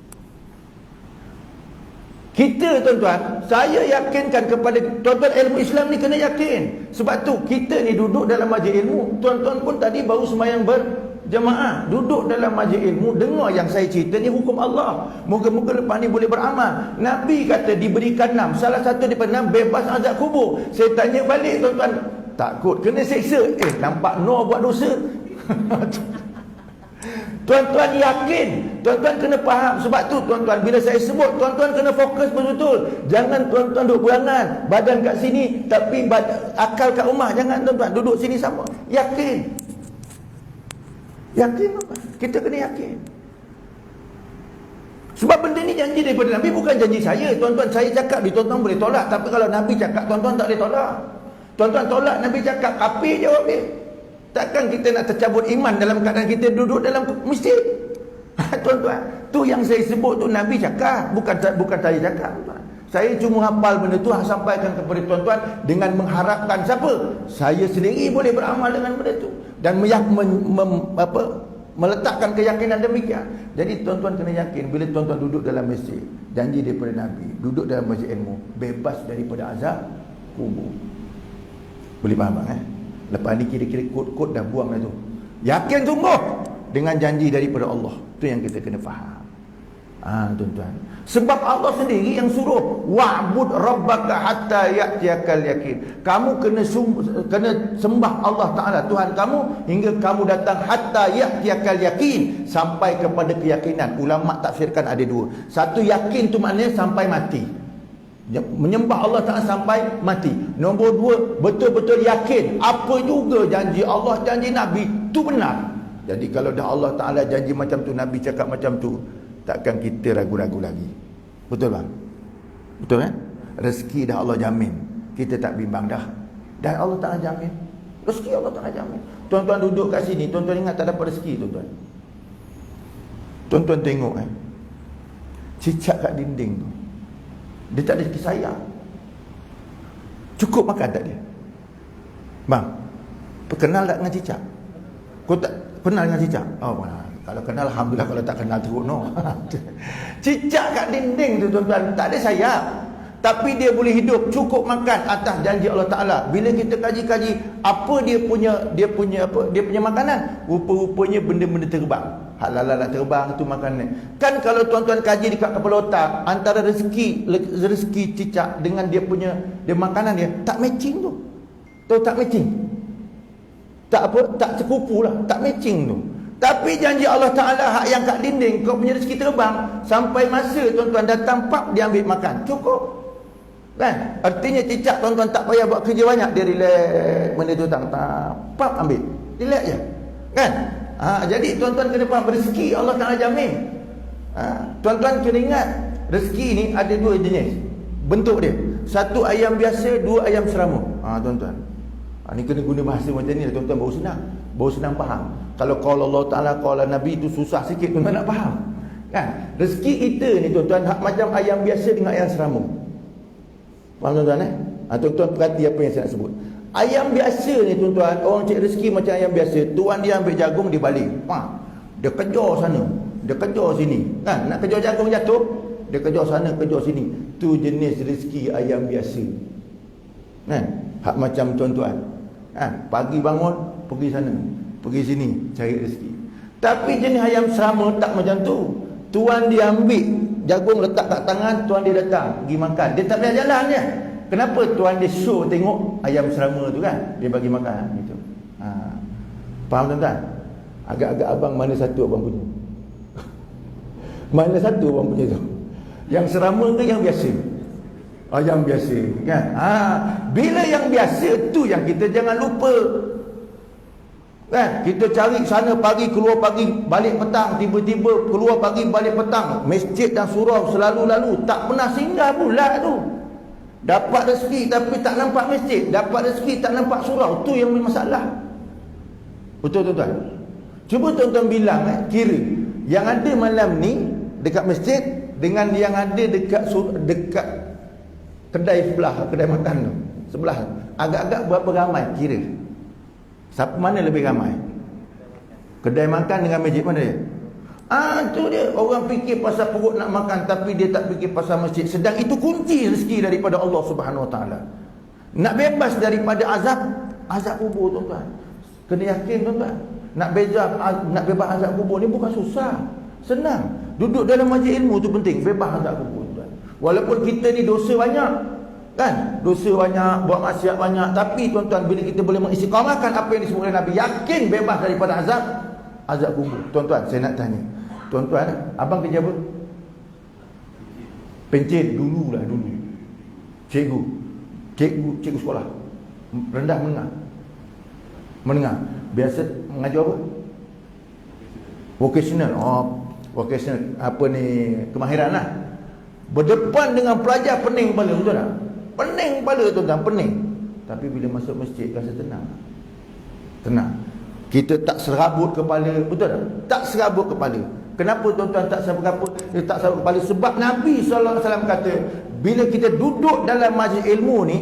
Kita tuan-tuan, saya yakinkan kepada tuan-tuan, ilmu Islam ni kena yakin. Sebab tu kita ni duduk dalam majlis ilmu. Tuan-tuan pun tadi baru sembahyang berjemaah, duduk dalam majlis ilmu, dengar yang saya cerita ni hukum Allah. Moga-moga lepas ni boleh beramal. Nabi kata diberikan 6, salah satu daripada 6 bebas azab kubur. Saya tanya balik tuan-tuan, takut kena seksa? Nampak no buat dosa. Tuan-tuan yakin, tuan-tuan kena faham. Sebab tu tuan-tuan, bila saya sebut, tuan-tuan kena fokus betul-betul. Jangan tuan-tuan duduk berangan, badan kat sini tapi akal kat rumah. Jangan tuan-tuan, duduk sini sama. Yakin. Yakin apa? Kita kena yakin. Sebab benda ni janji daripada Nabi, bukan janji saya. Tuan-tuan, saya cakap ni tuan-tuan boleh tolak, tapi kalau Nabi cakap tuan-tuan tak boleh tolak. Tuan-tuan tolak Nabi cakap, kafir jawab dia. Takkan kita nak tercabut iman dalam keadaan kita duduk dalam masjid? Tuan-tuan, tu yang saya sebut tu Nabi cakap, bukan saya cakap. Saya cuma hafal benda tu, sampaikan kepada tuan-tuan dengan mengharapkan siapa? Saya sendiri boleh beramal dengan benda tu dan meletakkan keyakinan demikian. Jadi tuan-tuan kena yakin, bila tuan-tuan duduk dalam masjid, janji daripada Nabi, duduk dalam masjid ilmu, bebas daripada azab kubur. Boleh faham Lepas ni kira-kira kod-kod dah buang dah tu. Yakin sungguh dengan janji daripada Allah. Tu yang kita kena faham. Tuan-tuan. Sebab Allah sendiri yang suruh, wa'bud rabbaka hatta ya'tiyakal yakin. Kamu kena sembah Allah Taala, Tuhan kamu, hingga kamu datang hatta ya'tiyakal yakin, sampai kepada keyakinan. Ulama tafsirkan ada dua. Satu, yakin tu maknanya sampai mati, menyembah Allah Taala sampai mati. Nombor dua, betul-betul yakin apa juga janji Allah, janji Nabi tu benar. Jadi kalau dah Allah Taala janji macam tu, Nabi cakap macam tu, takkan kita ragu-ragu lagi. Betul bang? Betul kan? Rezeki dah Allah jamin, kita tak bimbang dah. Dan Allah Taala jamin rezeki, Allah Taala jamin. Tuan-tuan duduk kat sini, tuan-tuan ingat tak dapat rezeki tuan-tuan? Tuan-tuan tengok cicak kat dinding tu, dia tak ada rezeki sayang. Cukup makan tak dia? Bang, kenal tak dengan cicak? Kau tak kenal dengan cicak? Oh, kalau kenal alhamdulillah, kalau tak kenal teruk no. Cicak kat dinding tu tuan-tuan, tak ada sayap, tapi dia boleh hidup, cukup makan atas janji Allah Taala. Bila kita kaji-kaji apa dia punya makanan, rupa-rupanya benda-benda terbang. Halal terbang tu makanan. Kan kalau tuan-tuan kaji dekat kepala otak, antara rezeki cicak dengan dia makanan dia tak matching tu. Tahu tak matching? Tak sekupu lah, tak matching tu. Tapi janji Allah Ta'ala hak yang kat dinding, kau punya rezeki terbang, sampai masa tuan-tuan datang, pap, dia ambil makan, cukup kan? Artinya cicak tuan-tuan tak payah buat kerja banyak, dia relax, benda tu tak pap, ambil, relax je kan? Jadi tuan-tuan kena faham, rezeki Allah Ta'ala jamin. Tuan-tuan kena ingat, rezeki ni ada dua jenis bentuk dia. Satu ayam biasa, dua ayam serama. Tuan-tuan, ni kena guna bahasa macam ni, tuan-tuan baru senang faham. Kalau qala Allah Ta'ala, qala Nabi tu susah sikit tuan-tuan nak faham kan? Rezeki kita ni tuan-tuan macam ayam biasa dengan ayam serama. Faham tuan-tuan tuan-tuan perhati apa yang saya nak sebut. Ayam biasa ni tuan-tuan, orang cari rezeki macam ayam biasa. Tuan dia ambil jagung, dia balik, dia kejar sana, dia kejar sini kan? Nak kejar jagung jatuh, dia kejar sana, kejar sini. Tu jenis rezeki ayam biasa kan? Hak macam tuan-tuan pagi bangun, pergi sana, pergi sini, cari rezeki. Tapi jenis ayam serama tak macam tu. Tuan dia ambil jagung, letak kat tangan, tuan dia datang pergi makan. Dia tak boleh jalan je. Kenapa? Tuan dia show tengok ayam serama tu kan, dia bagi makan gitu. Faham tuan-tuan? Agak-agak abang mana satu abang punya? Mana satu abang punya tu? Yang serama ke yang biasa? Yang biasa kan? Bila yang biasa tu yang kita jangan lupa kan? Kita cari sana pagi, keluar pagi, balik petang, tiba-tiba keluar pagi, balik petang. Masjid dan surau selalu lalu, tak pernah singgah pula tu. Dapat rezeki tapi tak nampak masjid, dapat rezeki tak nampak surau, tu yang masalah. Betul tuan-tuan? Cuba tuan-tuan bilang kira yang ada malam ni dekat masjid dengan yang ada dekat kedai sebelah, kedai makan tu sebelah, agak-agak berapa ramai kira? Siapa mana lebih ramai? Kedai makan dengan masjid mana dia? Tu dia, orang fikir pasal perut nak makan, tapi dia tak fikir pasal masjid. Sedang itu kunci rezeki daripada Allah Subhanahu Wa Taala. Nak bebas daripada azab kubur tuan-tuan, kena yakin tuan-tuan. Nak bebas azab kubur ni bukan susah, senang. Duduk dalam majlis ilmu tu penting, bebas azab kubur tuan. Walaupun kita ni dosa banyak kan, dosa banyak, buat maksiat banyak, tapi tuan-tuan bila kita boleh mengistiqamahkan apa yang disebut oleh Nabi, yakin bebas daripada azab kubur. Tuan-tuan, saya nak tanya tuan-tuan, abang kerja apa? Pencen dulu. Cikgu sekolah rendah menengah. Biasa mengajar apa? Vocational. Vocational apa ni, kemahiran lah. Berdepan dengan pelajar pening kepala, betul tak? Pening kepala tuan-tuan, pening. Tapi bila masuk masjid rasa tenang. Kita tak serabut kepala, betul tak? Tak serabut kepala. Kenapa tuan-tuan tak serabut kepala? Sebab Nabi SAW kata, bila kita duduk dalam majlis ilmu ni,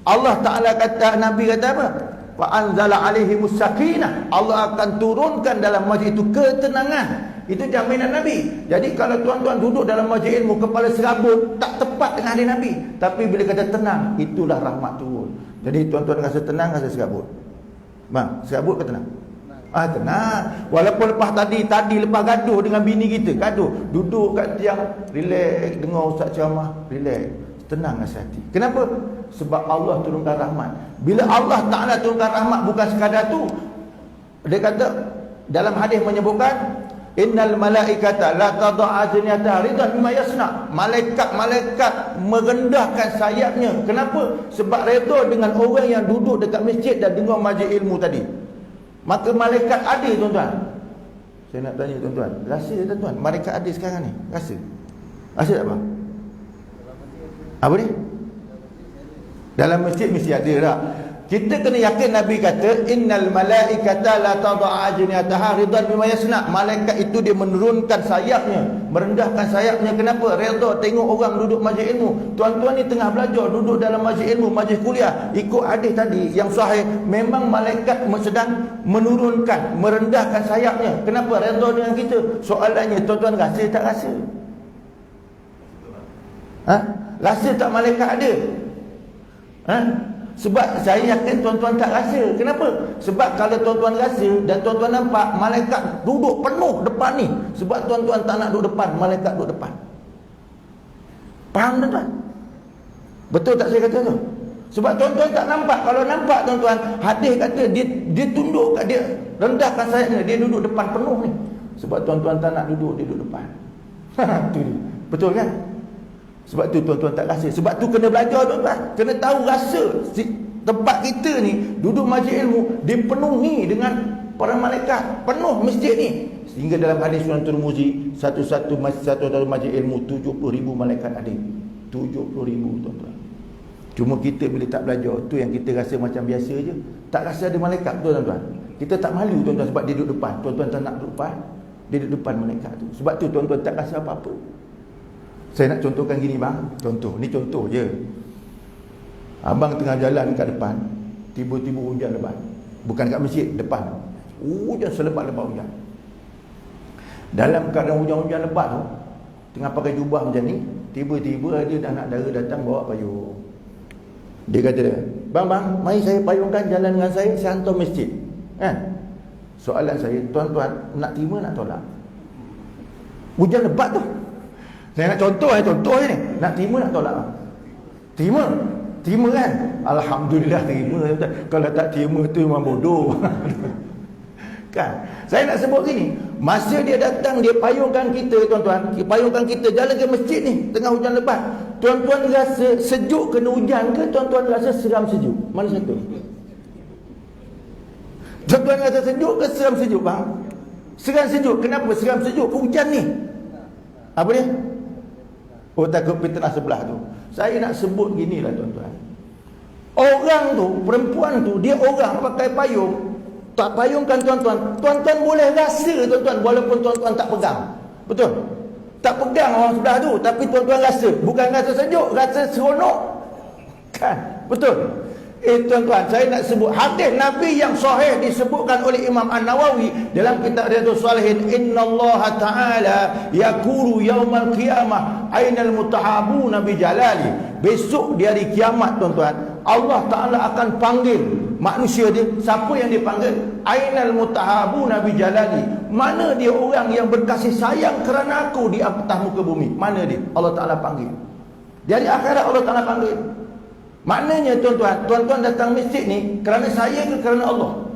Allah Ta'ala kata, Nabi kata apa? Wa anzala alaihimus sakinah. Allah akan turunkan dalam majlis itu ketenangan. Itu jaminan Nabi. Jadi kalau tuan-tuan duduk dalam majlis ilmu, kepala serabut, tak tepat dengan hadis Nabi. Tapi bila kata tenang, itulah rahmat turun. Jadi tuan-tuan rasa tenang, rasa serabut. Bang, serabut ke tenang? Tenang. Walaupun lepas tadi lepas gaduh dengan bini kita, gaduh, duduk kat tiang, relax, dengar ustaz ceramah, relax, tenang rasa hati. Kenapa? Sebab Allah turunkan rahmat. Bila Allah Ta'ala turunkan rahmat, bukan sekadar tu. Dia kata dalam hadis menyebutkan, innal malaikata la tad'a ajniyataha ridan bima yasna. Malaikat merendahkan sayapnya. Kenapa? Sebab redha dengan orang yang duduk dekat masjid dan dengar majlis ilmu tadi. Maka malaikat adil, tuan-tuan. Saya nak tanya tuan-tuan, rasa tuan-tuan malaikat adil sekarang ni? Rasa tak bang? Apa ni? Dalam masjid mesti ada tak? Kita kena yakin Nabi kata innal malaikata la tad'a ajniyataha ridan bima yasna. Malaikat itu dia menurunkan sayapnya, merendahkan sayapnya. Kenapa? Redha tengok orang duduk majlis ilmu. Tuan-tuan ni tengah belajar, duduk dalam majlis ilmu, majlis kuliah, ikut hadis tadi yang sahih, memang malaikat sedang menurunkan, merendahkan sayapnya. Kenapa? Redha dengan kita. Soalannya, tuan-tuan rasa tak rasa? Rasa tak malaikat ada? Sebab saya yakin tuan-tuan tak rasa. Kenapa? Sebab kalau tuan-tuan rasa dan tuan-tuan nampak malaikat duduk penuh depan ni, sebab tuan-tuan tak nak duduk depan, malaikat duduk depan. Faham tuan-tuan? Betul tak saya kata tu? Sebab tuan-tuan tak nampak. Kalau nampak tuan-tuan, hadis kata dia tunduk, dia rendahkan sayapnya, dia duduk depan penuh ni. Sebab tuan-tuan tak nak duduk, dia duduk depan. Tu dia. Betul kan? Sebab tu tuan-tuan tak rasa. Sebab tu kena belajar tuan-tuan. Kena tahu rasa. Tempat kita ni duduk majlis ilmu dipenuhi dengan para malaikat. Penuh masjid ni. Sehingga dalam hadis Sunan Tirmizi, satu majlis ilmu 70,000 malaikat ada. 70,000 tuan-tuan. Cuma kita bila tak belajar, tu yang kita rasa macam biasa je. Tak rasa ada malaikat, betul tuan-tuan. Kita tak malu tuan-tuan sebab dia duduk depan. Tuan-tuan tak nak duduk depan, dia duduk depan malaikat tu. Sebab tu tuan-tuan tak rasa apa-apa. Saya nak contohkan gini bang. Contoh, ni contoh je. Abang tengah jalan kat depan, tiba-tiba hujan lebat. Bukan kat masjid, depan. Hujan selebat-lebat hujan. Dalam keadaan hujan-hujan lebat tu, tengah pakai jubah macam ni, tiba-tiba dia anak dara datang bawa payung. Dia kata dia, bang, mari saya payungkan jalan dengan saya hantar masjid. Kan? Soalan saya, tuan-tuan nak terima nak tolak? Hujan lebat tu. Saya nak contoh je ni. Nak terima nak tolak? Terima kan? Alhamdulillah terima. Kalau tak terima tu memang bodoh. Kan? Saya nak sebut gini, masa dia datang, dia payungkan kita tuan-tuan, dia payungkan kita jalan ke masjid ni tengah hujan lebat. Tuan-tuan rasa sejuk kena hujan ke tuan-tuan rasa seram sejuk? Mana satu? Tuan-tuan rasa sejuk ke seram sejuk bang? Seram sejuk. Kenapa seram sejuk? Hujan ni. Apa dia? Oh, takut fitnah sebelah tu. Saya nak sebut ginilah tuan-tuan. Orang tu, perempuan tu, dia orang pakai payung. Tak payungkan tuan-tuan. Tuan-tuan boleh rasa tuan-tuan, walaupun tuan-tuan tak pegang. Betul? Tak pegang orang sebelah tu, tapi tuan-tuan rasa. Bukan rasa sejuk, rasa seronok. Kan? Betul? Tuan-tuan, saya nak sebut hadis Nabi yang sahih disebutkan oleh Imam An-Nawawi dalam kitab Riyadhus Shalihin. Innallaha ta'ala yaqulu yaumal qiyamah ainal mutahabuna bi jalali. Besok di hari kiamat tuan-tuan, Allah Ta'ala akan panggil manusia dia. Siapa yang dipanggil? Ainal mutahabuna bi jalali. Mana dia orang yang berkasih sayang kerana aku di atas muka bumi? Mana dia? Allah Ta'ala panggil. Di hari akhirat Allah Ta'ala panggil. Maknanya tuan-tuan datang masjid ni kerana saya ke kerana Allah?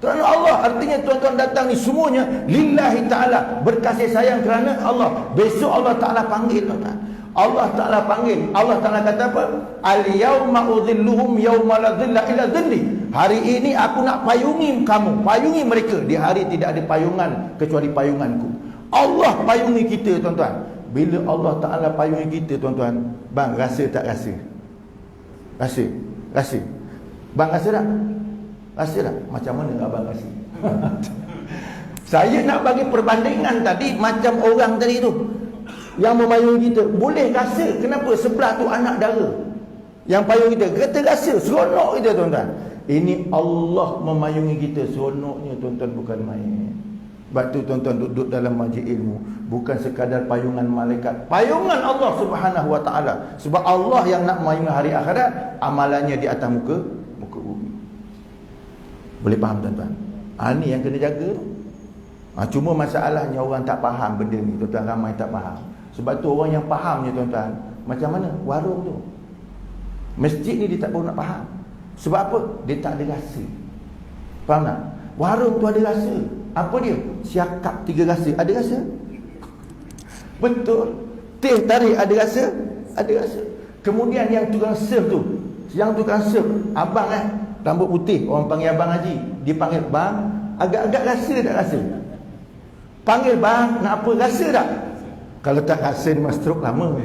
Kerana Allah. Artinya tuan-tuan datang ni semuanya lillahi ta'ala, berkasih sayang kerana Allah. Besok Allah Ta'ala panggil tuan-tuan. Allah Ta'ala panggil. Allah Ta'ala kata apa? Al-yawma udhilluhum yawma la dhilla illa dhilli. Hari ini aku nak payungi kamu, payungi mereka. Di hari tidak ada payungan kecuali payunganku. Allah payungi kita tuan-tuan. Bila Allah Ta'ala payungi kita tuan-tuan, bang rasa tak rasa? Rasa. Bang rasa tak? Rasa tak? Macam mana abang rasa? Saya nak bagi perbandingan tadi macam orang tadi tu yang memayungi kita. Boleh rasa. Kenapa? Sebelah tu anak dara yang payung kita. Kata rasa. Seronok kita tuan-tuan. Ini Allah memayungi kita. Seronoknya tuan-tuan bukan main. Sebab tu tuan-tuan duduk dalam majlis ilmu bukan sekadar payungan malaikat, payungan Allah Subhanahu wa ta'ala. Sebab Allah yang nak memayungi hari akhirat, amalannya di atas muka bumi. Boleh faham tuan-tuan? Ni yang kena jaga tu. Cuma masalahnya orang tak faham benda ni, tuan-tuan, ramai tak faham. Sebab tu orang yang fahamnya, tuan-tuan, macam mana warung tu, masjid ni dia tak perlu nak faham. Sebab apa? Dia tak ada rasa. Faham tak? Warung tu ada rasa. Apa dia? Siakap 3 rasa. Ada rasa? Betul. Teh tarik ada rasa? Ada rasa. Kemudian yang tukang serve tu, yang tukang serve, abang rambut putih, orang panggil abang Haji, dia panggil bang, agak-agak rasa tak rasa? Panggil bang, nak apa, rasa tak? Kalau tak rasa dia must stroke lama.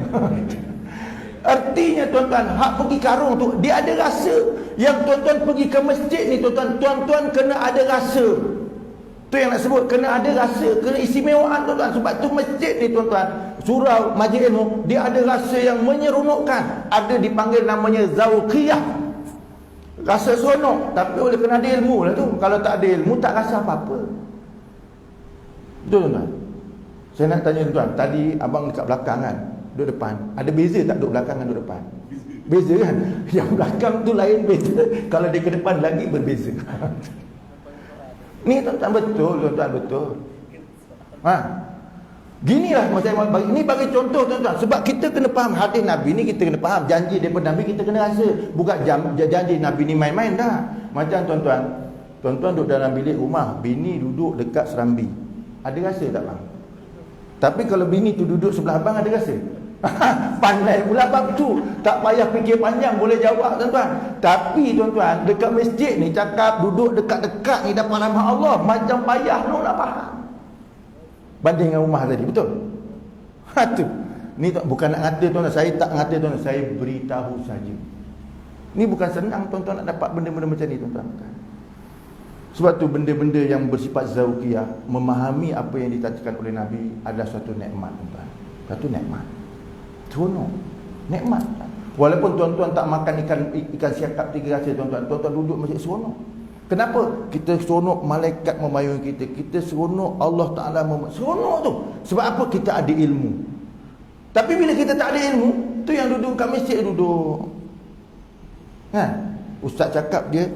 Artinya, tuan-tuan, hak pergi karung tu dia ada rasa. Yang tuan-tuan pergi ke masjid ni, tuan-tuan kena ada rasa. Tu yang nak sebut, kena ada rasa, kena istimewaan, tuan-tuan. Sebab tu masjid ni, tuan-tuan, surau majlis ilmu, dia ada rasa yang menyeronokkan. Ada dipanggil namanya zauqiyah, rasa seronok. Tapi oleh kena ada ilmu lah tu. Kalau tak ada ilmu, tak rasa apa-apa. Betul, tuan-tuan? Saya nak tanya tuan, tadi abang dekat belakang kan, duduk depan, ada beza tak duduk belakang dan duduk depan? Beza kan? Yang belakang tu lain beza, kalau dia ke depan lagi berbeza. Ni tuan-tuan, betul, tuan-tuan, betul. Ginilah masa ini bagi contoh, tuan-tuan. Sebab kita kena faham hadis Nabi ni, kita kena faham janji daripada Nabi, kita kena rasa. Bukan janji Nabi ni main-main dah. Macam tuan-tuan duduk dalam bilik rumah, bini duduk dekat serambi, ada rasa tak bang? Tapi kalau bini tu duduk sebelah abang, ada rasa? Pandai pula abang tu, tak payah fikir panjang, boleh jawab, tuan-tuan. Tapi tuan-tuan, dekat masjid ni cakap duduk dekat-dekat ni dapat rahmat Allah, macam payah lu nak faham banding dengan rumah tadi, betul? Tu ni bukan nak ngata, tuan-tuan, saya tak ngata, tuan-tuan, saya beritahu saja. Ni bukan senang, tuan-tuan, nak dapat benda-benda macam ni, tuan-tuan. Sebab tu benda-benda yang bersifat zauqiyah, memahami apa yang ditatakan oleh Nabi adalah suatu nikmat, tuan-tuan. Satu nikmat, seronok, nikmat. Walaupun tuan-tuan tak makan ikan siakap 3 rasa, tuan-tuan, duduk masih seronok. Kenapa? Kita seronok, malaikat memayungi kita, kita seronok, Allah Ta'ala seronok tu. Sebab apa? Kita ada ilmu. Tapi bila kita tak ada ilmu, tu yang duduk kat masjid duduk, ustaz cakap dia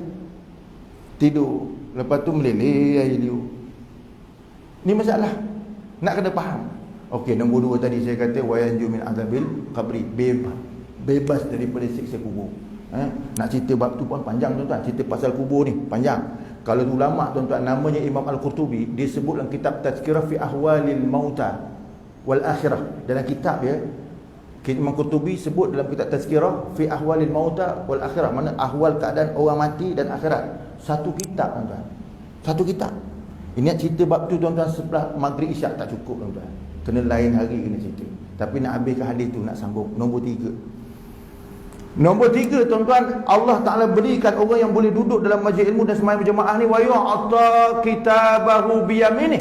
tidur, lepas tu meleleh air liu. Ni masalah, nak kena faham. Okey, nombor 2 tadi saya kata wayanju min azabil qabri, bebas daripada siksa kubur. Nak cerita bab tu pun panjang, tuan-tuan. Cerita pasal kubur ni panjang. Kalau ulama, tuan-tuan, namanya Imam Al-Qurtubi, dia sebut dalam kitab Tazkirah fi Ahwalil Mauta wal Akhirah. Dalam kitab dia, Imam Qurtubi sebut dalam kitab Tazkirah fi Ahwalil Mauta wal Akhirah, mana ahwal keadaan orang mati dan akhirat. Satu kitab, tuan-tuan. Satu kitab. Ini nak cerita bab tu, tuan-tuan, sebelah maghrib isyak tak cukup, tuan-tuan. Kena lain hari kena cerita. Tapi nak habiskan hadis tu, nak sambung. Nombor 3, tuan-tuan, Allah Ta'ala berikan orang yang boleh duduk dalam majlis ilmu dan sembahyang berjemaah ni, wa yu'ta kitabahu biyaminih.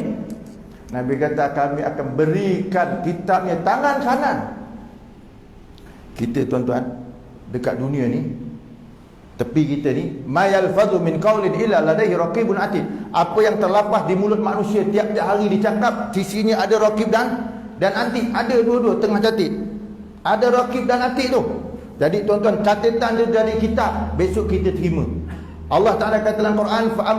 Nabi kata kami akan berikan kitabnya tangan kanan. Kita, tuan-tuan, dekat dunia ni, tepi kita ni, ma yalfadhu min qaulin illa ladaihi raqibun atid. Apa yang terlepas di mulut manusia tiap-tiap hari dicakap, sisinya ada raqib dan atid. Ada dua-dua tengah catat. Ada raqib dan atid tu. Jadi, tuan-tuan, catatan dia dari kitab, besok kita terima. Allah Ta'ala kata dalam Quran, fa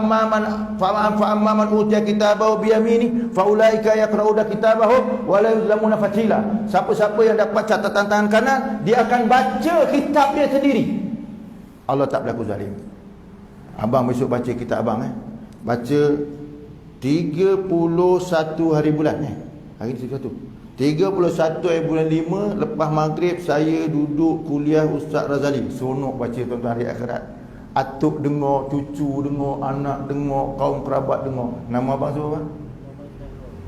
amma man utiya kitabahu biyamini fa ulaika yaqra'una kitabahu wa la yuzlamuna fatila. Siapa-siapa yang dapat catatan tangan kanan, dia akan baca kitab dia sendiri. Allah tak berlaku zalim. Abang besok baca kitab abang, baca 31 hari bulan, hari 31 hari bulan 5, lepas maghrib saya duduk kuliah Ustaz Razali. Seronok baca, tuan-tuan, hari akhirat. Atuk dengar, cucu dengar, anak dengar, kaum kerabat dengar. Nama abang siapa, bang?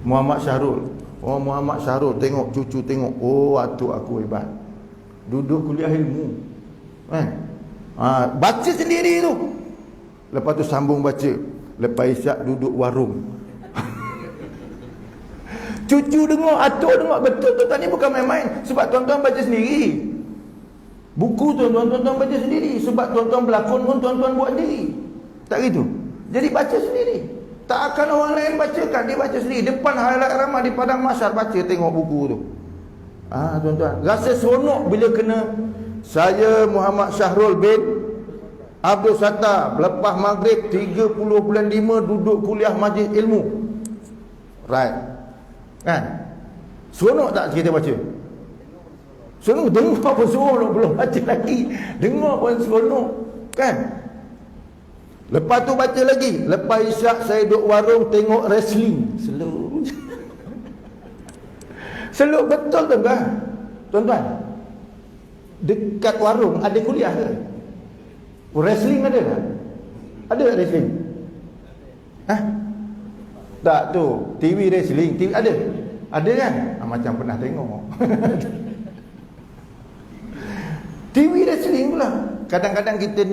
Muhammad Syahrul. Oh, Muhammad Syahrul, tengok cucu tengok. Oh, atuk aku hebat, duduk kuliah ilmu. Baca sendiri tu. Lepas tu sambung baca. Lepas isyak duduk warung. Cucu dengar, atuk dengar. Betul, tuan-tuan, ni bukan main-main. Sebab tuan-tuan baca sendiri. Buku tuan-tuan baca sendiri. Sebab tuan-tuan berlakon pun tuan-tuan buat sendiri. Tak gitu? Jadi baca sendiri. Tak akan orang lain bacakan, dia baca sendiri. Depan halayak ramai di padang mahsyar, baca tengok buku tu. Tuan-tuan, rasa seronok bila kena saya Muhammad Syahrul bin Abdul Sattar lepas maghrib 30 bulan 5 duduk kuliah majlis ilmu. Right. Kan? Seronok tak kita baca? Seronok, dengar pun seronok, belum baca lagi. Dengar pun seronok. Kan? Lepas tu baca lagi. Lepas isyak saya duduk warung tengok wrestling. Slow. Slow betul tuan-tuan. Tuan-tuan, dekat warung ada kuliah ke? Wrestling ada tak? Ada tak wrestling? Hah? Tak tu, TV wrestling, TV ada? Ada kan? Macam pernah tengok. TV wrestling pula. Kadang-kadang kita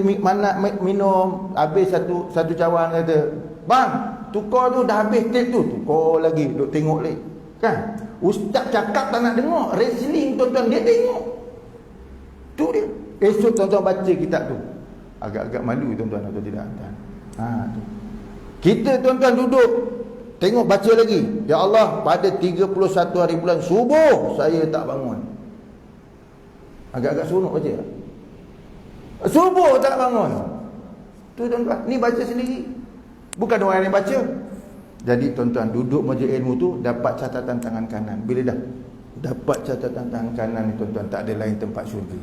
minum habis satu cawan kata, "Bang, tukar tu dah habis tape tu." Tukar lagi, duk tengok lagi. Kan? Ustaz cakap tak nak dengar. Wrestling tuan-tuan dia tengok. Tu dia. Esok tuan-tuan baca kitab tu. Agak-agak malu tuan-tuan atau tidak? Tu. Kita tuan-tuan duduk tengok baca lagi. Ya Allah, pada 31 hari bulan subuh saya tak bangun. Agak-agak seronok baca tak? Subuh tak bangun. Tu tuan-tuan, ni baca sendiri. Bukan orang yang baca. Jadi tuan-tuan duduk majlis ilmu tu dapat catatan tangan kanan. Bila dah dapat catatan tangan kanan ni tuan-tuan, tak ada lain tempat syurga.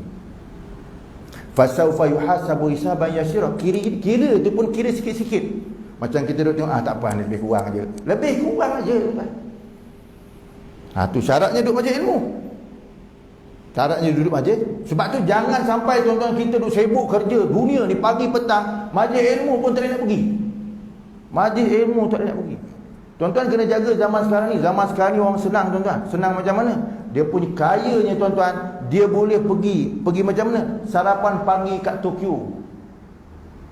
Fasaufa yuhasabu hisaban yasira. Kira tu pun kira sikit-sikit. Macam kita duduk tengok, tak apa, ni lebih kurang aja. Lebih kurang aja tuan. Tu syaratnya duduk majlis ilmu. Syaratnya duduk majlis. Sebab tu jangan sampai tuan-tuan kita duduk sibuk kerja dunia ni pagi petang, majlis ilmu pun tak nak pergi. Majlis ilmu tak nak pergi. Tuan-tuan kena jaga zaman sekarang ni. Zaman sekarang ni orang senang tuan-tuan. Senang macam mana? Dia punya kayanya tuan-tuan, dia boleh pergi macam mana? Sarapan pagi kat Tokyo,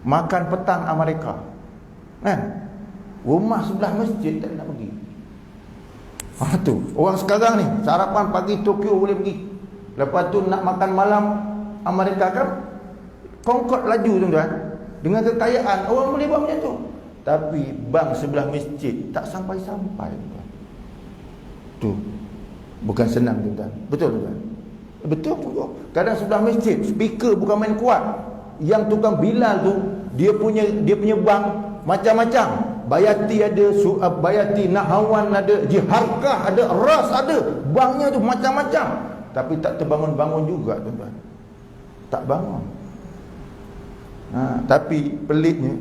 makan petang Amerika. Kan? Rumah sebelah masjid tak nak pergi. Tu. Orang sekarang ni sarapan pagi Tokyo boleh pergi. Lepas tu nak makan malam Amerika kan? Concorde laju tuan-tuan. Dengan kekayaan orang boleh buat macam tu. Tapi bank sebelah masjid tak sampai-sampai tuan. Tu. Bukan senang tuan-tuan. Betul tuan. Betul tu. Kadang sebelah masjid speaker bukan main kuat. Yang tukang Bilal tu dia punya bank macam-macam. Bayati ada, Bayati Nahawan ada, Jiharkah ada, Ras ada. Banknya tu macam-macam. Tapi tak terbangun-bangun juga tuan-tuan. Tak bangun. Tapi peliknya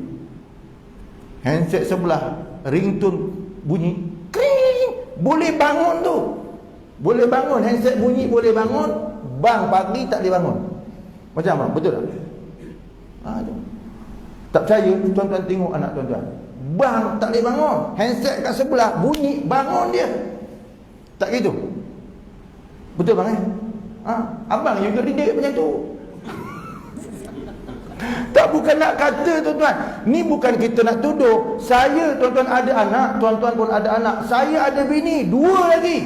handset sebelah ringtone bunyi, kring, boleh bangun tu. Boleh bangun, handset bunyi boleh bangun. Bang pagi tak boleh bangun. Macam mana? Betul tak? Tak percaya, tuan-tuan tengok anak tuan-tuan. Bang tak boleh bangun, handset kat sebelah bunyi, bangun dia. Tak gitu? Betul bang Abang juga didik macam tu. Tak, bukan nak kata tuan-tuan, ni bukan kita nak tuduh. Saya tuan-tuan ada anak, tuan-tuan pun ada anak. Saya ada bini, 2 lagi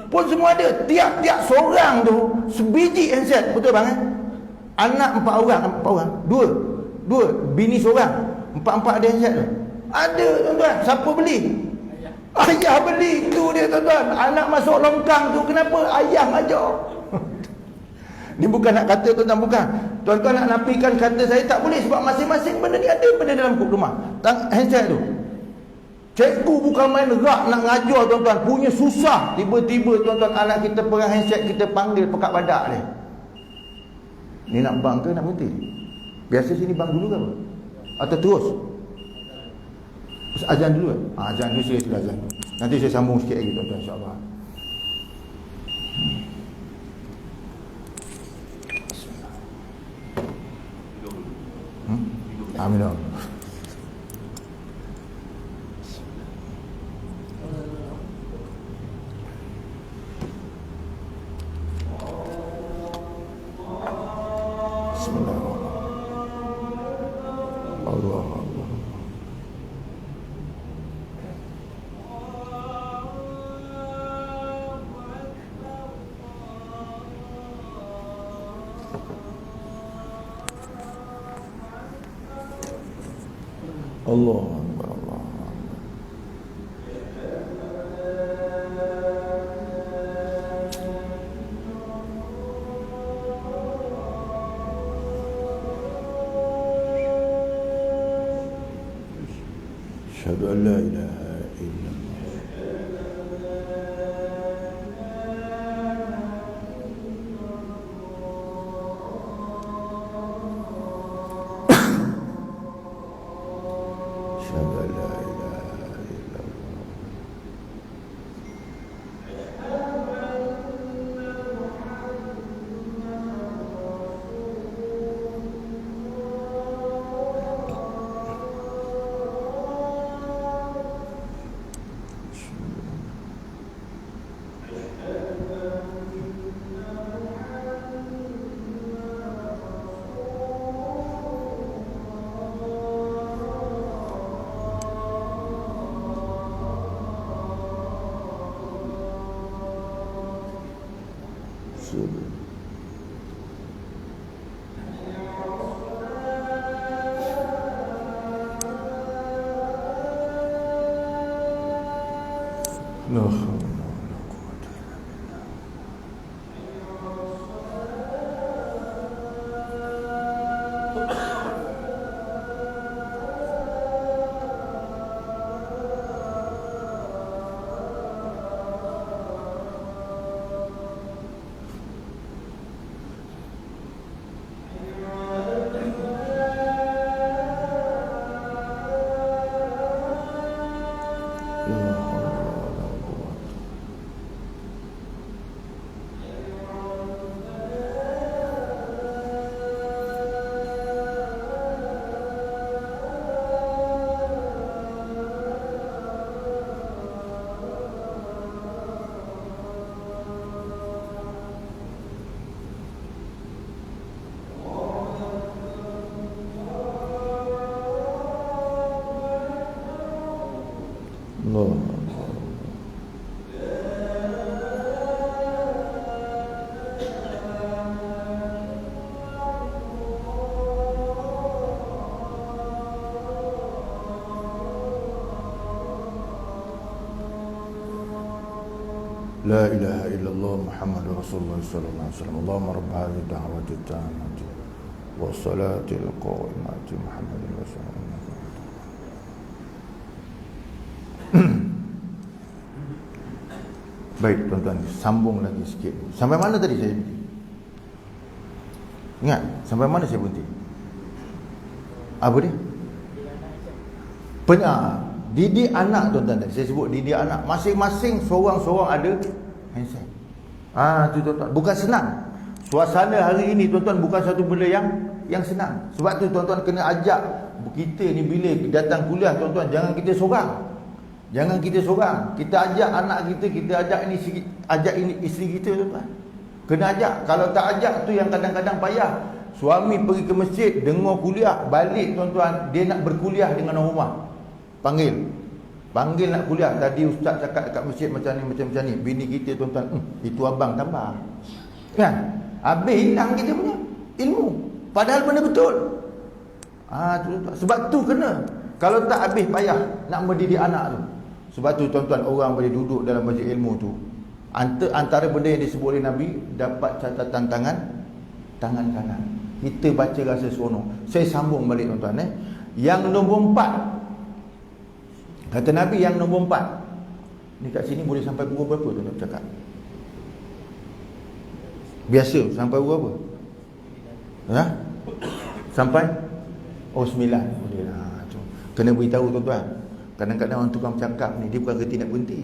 pun semua ada. Tiap-tiap seorang tu sebiji handset. Betul bang Anak 4 orang, 2 bini seorang, 4 ada handset tu. Ada tuan-tuan. Siapa beli? Ayah beli. Tu dia tuan-tuan. Anak masuk longkang tu, kenapa? Ayah ajar. Ni bukan nak kata tuan-tuan, bukan. Tuan-tuan nak nafikan kata saya tak boleh, sebab masing-masing benda ni ada benda dalam rumah. Handset tu. Cikgu bukan main rak nak ngajar tuan-tuan. Punya susah. Tiba-tiba tuan-tuan anak kita pegang handset, kita panggil pekat badak dia. Ni nak bang ke nak berhenti? Biasa sini bang dulu ke apa? Atau terus? Azan dulu kan? Azan dulu, saya sudah azan. Nanti saya sambung sikit lagi tuan-tuan, insyaAllah. Amin. Bismillahirrahmanirrahim. Allah. Allah Akbar, Allah Akbar. Asyhadu an la ilaha illallah. Asyhadu an la ilaha illallah. La haula wala quwwata illa billah. La ilaha illallah Muhammadur Rasulullah sallallahu alaihi wasallam. Allahumma rabb hadhihi ad-da'wati at-tammati was-salati al-qa'imati Muhammadin rasulullah. Baik tuan-tuan, sambung lagi sikit. Sampai mana tadi saya berhenti? Ingat, sampai mana saya berhenti? Apa dia? Didik anak tuan-tuan. Saya sebut didik anak. Masing-masing seorang-seorang ada handset. Tu tuan-tuan. Bukan senang. Suasana hari ini tuan-tuan bukan satu benda yang senang. Sebab tu tuan-tuan kena ajak kita ni bila datang kuliah tuan-tuan, jangan kita seorang. Jangan kita seorang. Kita ajak anak kita, kita ajak ini isteri kita tuan-tuan. Kena ajak. Kalau tak ajak tu yang kadang-kadang payah. Suami pergi ke masjid, dengar kuliah, balik tuan-tuan, dia nak berkuliah dengan orang rumah. Panggil nak kuliah. Tadi ustaz cakap dekat masjid macam ni. Bini kita tuan-tuan, itu abang tambah. Kan? Habis hilang kita punya ilmu. Padahal benda betul. Tuan-tuan. Sebab tu kena. Kalau tak habis payah nak mendidik anak tu. Sebab tu tuan-tuan, orang boleh duduk dalam majlis ilmu tu. Antara benda yang disebut oleh Nabi, dapat catatan tangan kanan. Kita baca rasa seronok. Saya sambung balik tuan-tuan. Yang nombor 4. Kata Nabi yang nombor 4. Ni kat sini boleh sampai pukul berapa tuan-tuan cakap? Biasa sampai pukul berapa? Sampai 9 boleh lah. Kena beritahu tuan-tuan. Kadang-kadang orang tukang cakap ni, dia bukan kerti nak berhenti.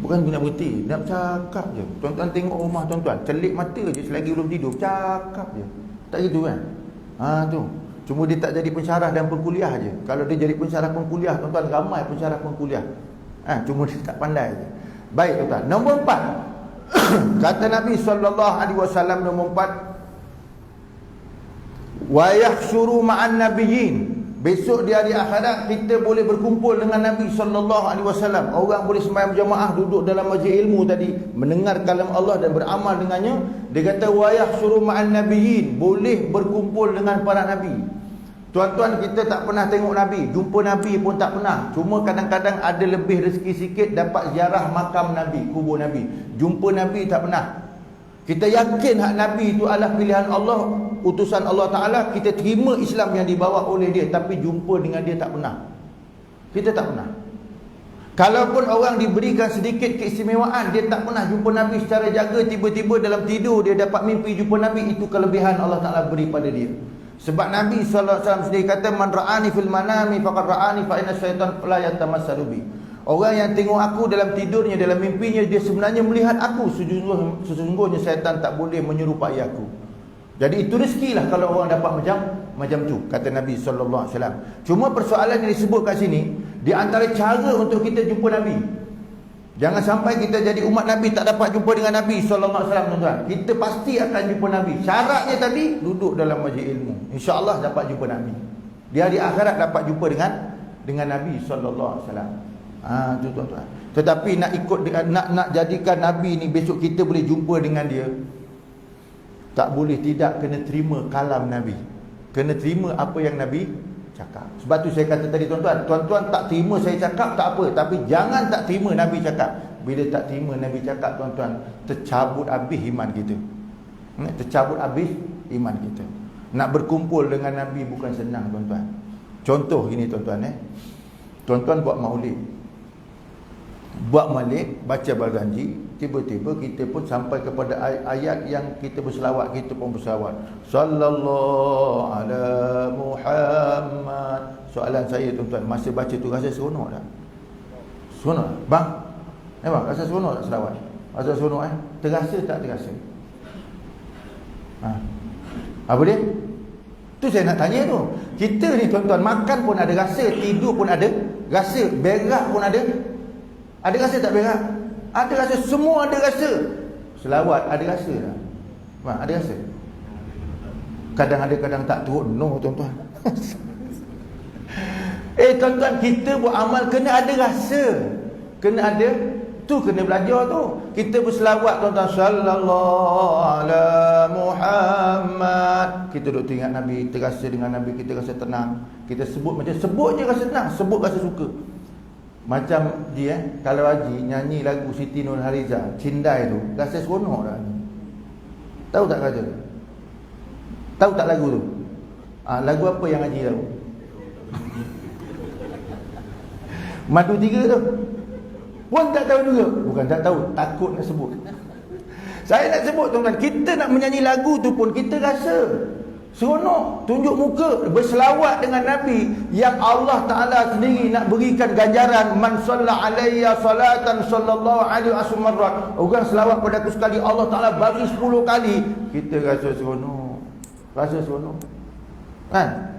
Bukan nak berhenti, nak cakap je. Tuan-tuan tengok rumah tuan-tuan, celik mata je selagi belum tidur, cakap je. Tak gitu kan? Tu. Cuma dia tak jadi pensyarah dan pengkuliah je. Kalau dia jadi pensyarah pengkuliah, tuan-tuan, ramai pensyarah pengkuliah. Cuma dia tak pandai je. Baik tuan-tuan. Nombor 4. Kata Nabi SAW nombor 4. Wa yahsyuru ma'an nabiyyin. Besok di hari akhirat kita boleh berkumpul dengan Nabi SAW. Orang boleh sembahyang berjamaah, duduk dalam majlis ilmu tadi, mendengar kalam Allah dan beramal dengannya. Dia kata wa yahsyuru ma'an nabiyyin, boleh berkumpul dengan para nabi. Tuan-tuan, kita tak pernah tengok Nabi, jumpa Nabi pun tak pernah. Cuma kadang-kadang ada lebih rezeki sikit dapat ziarah makam Nabi, kubur Nabi. Jumpa Nabi tak pernah. Kita yakin hak Nabi itu adalah pilihan Allah, utusan Allah Ta'ala. Kita terima Islam yang dibawa oleh dia, tapi jumpa dengan dia tak pernah. Kita tak pernah. Kalaupun orang diberikan sedikit keistimewaan, dia tak pernah jumpa Nabi secara jaga, tiba-tiba dalam tidur dia dapat mimpi jumpa Nabi. Itu kelebihan Allah Ta'ala beri pada dia. Sebab Nabi SAW sendiri kata, man ra'ani fil manami faqad ra'ani fa inna syaitan la yatamassalu bi. Orang yang tengok aku dalam tidurnya, dalam mimpinya, dia sebenarnya melihat aku. Sesungguhnya syaitan tak boleh menyerupai aku. Jadi itu rezekilah kalau orang dapat macam tu, kata Nabi sallallahu alaihi wasallam. Cuma persoalan yang disebut kat sini, di antara cara untuk kita jumpa Nabi. Jangan sampai kita jadi umat Nabi tak dapat jumpa dengan Nabi sallallahu alaihi wasallam, tuan-tuan. Kita pasti akan jumpa Nabi. Syaratnya tadi duduk dalam majlis ilmu. Insya-Allah dapat jumpa Nabi. Di hari akhirat dapat jumpa dengan Nabi sallallahu alaihi wasallam. Tu tuan-tuan. Tetapi nak ikut nak jadikan Nabi ni besok kita boleh jumpa dengan dia, tak boleh tidak, kena terima kalam Nabi. Kena terima apa yang Nabi cakap. Sebab tu saya kata tadi, tuan-tuan, tuan-tuan tak terima saya cakap tak apa, tapi jangan tak terima Nabi cakap. Bila tak terima Nabi cakap, tuan-tuan, tercabut habis iman kita. Tercabut habis iman kita. Nak berkumpul dengan Nabi bukan senang, tuan-tuan. Contoh gini, tuan-tuan, tuan-tuan buat maulid, baca berjanji, tiba-tiba kita pun sampai kepada ayat yang kita berselawat, kita pun berselawat, sallallahu ala Muhammad. Soalan saya, tuan-tuan, masa baca tu rasa seronok tak? Seronok tak? Bang, bang, rasa seronok tak selawat? Rasa seronok terasa tak terasa? Apa dia? Tu saya nak tanya tu. Kita ni, tuan-tuan, makan pun ada rasa, tidur pun ada rasa, berak pun ada rasa tak berak? Ada rasa, semua ada rasa. Selawat ada rasa tak? Ada rasa. Kadang ada, kadang tak turun. No, tuan-tuan. Tuan-tuan, kita buat amal kena ada rasa. Kena ada. Tu kena belajar tu. Kita berselawat, tuan-tuan, sallallahu ala Muhammad. Kita duduk teringat Nabi, terasa dengan Nabi, kita rasa tenang. Kita sebut macam sebut je rasa tenang, sebut rasa suka. Macam dia kalau Haji nyanyi lagu Siti Nurhaliza, Cindai tu, rasa seronok dah. Tahu tak kata? Tahu tak lagu tu? Lagu apa yang Haji tahu? Madu 3 tu. Pun tak tahu juga. Bukan tak tahu, takut nak sebut. Saya nak sebut, tuan-tuan, kita nak menyanyi lagu tu pun kita rasa seronok, tunjuk muka, berselawat dengan Nabi yang Allah Ta'ala sendiri nak berikan ganjaran. Man salla alayya salatan sallallahu alaihi wasallam. Orang selawat pada aku sekali, Allah Ta'ala bagi 10 kali. Kita rasa seronok. Rasa seronok kan?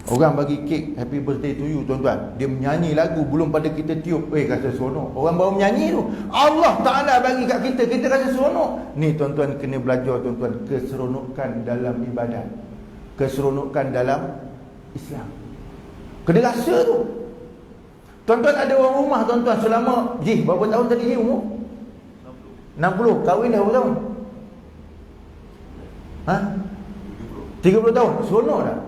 Orang bagi kek happy birthday to you, tuan-tuan, dia menyanyi lagu belum pada kita tiup, rasa seronok. Orang baru menyanyi tu, Allah Ta'ala bagi kat kita, kita rasa seronok. Ni, tuan-tuan, kena belajar, tuan-tuan, keseronokan dalam ibadat, keseronokan dalam Islam. Kena rasa tu. Tuan-tuan, ada orang rumah, tuan-tuan, selama berapa tahun tadi umur? 60. Kahwin dah berapa tahun? 30 tahun. Seronok tak?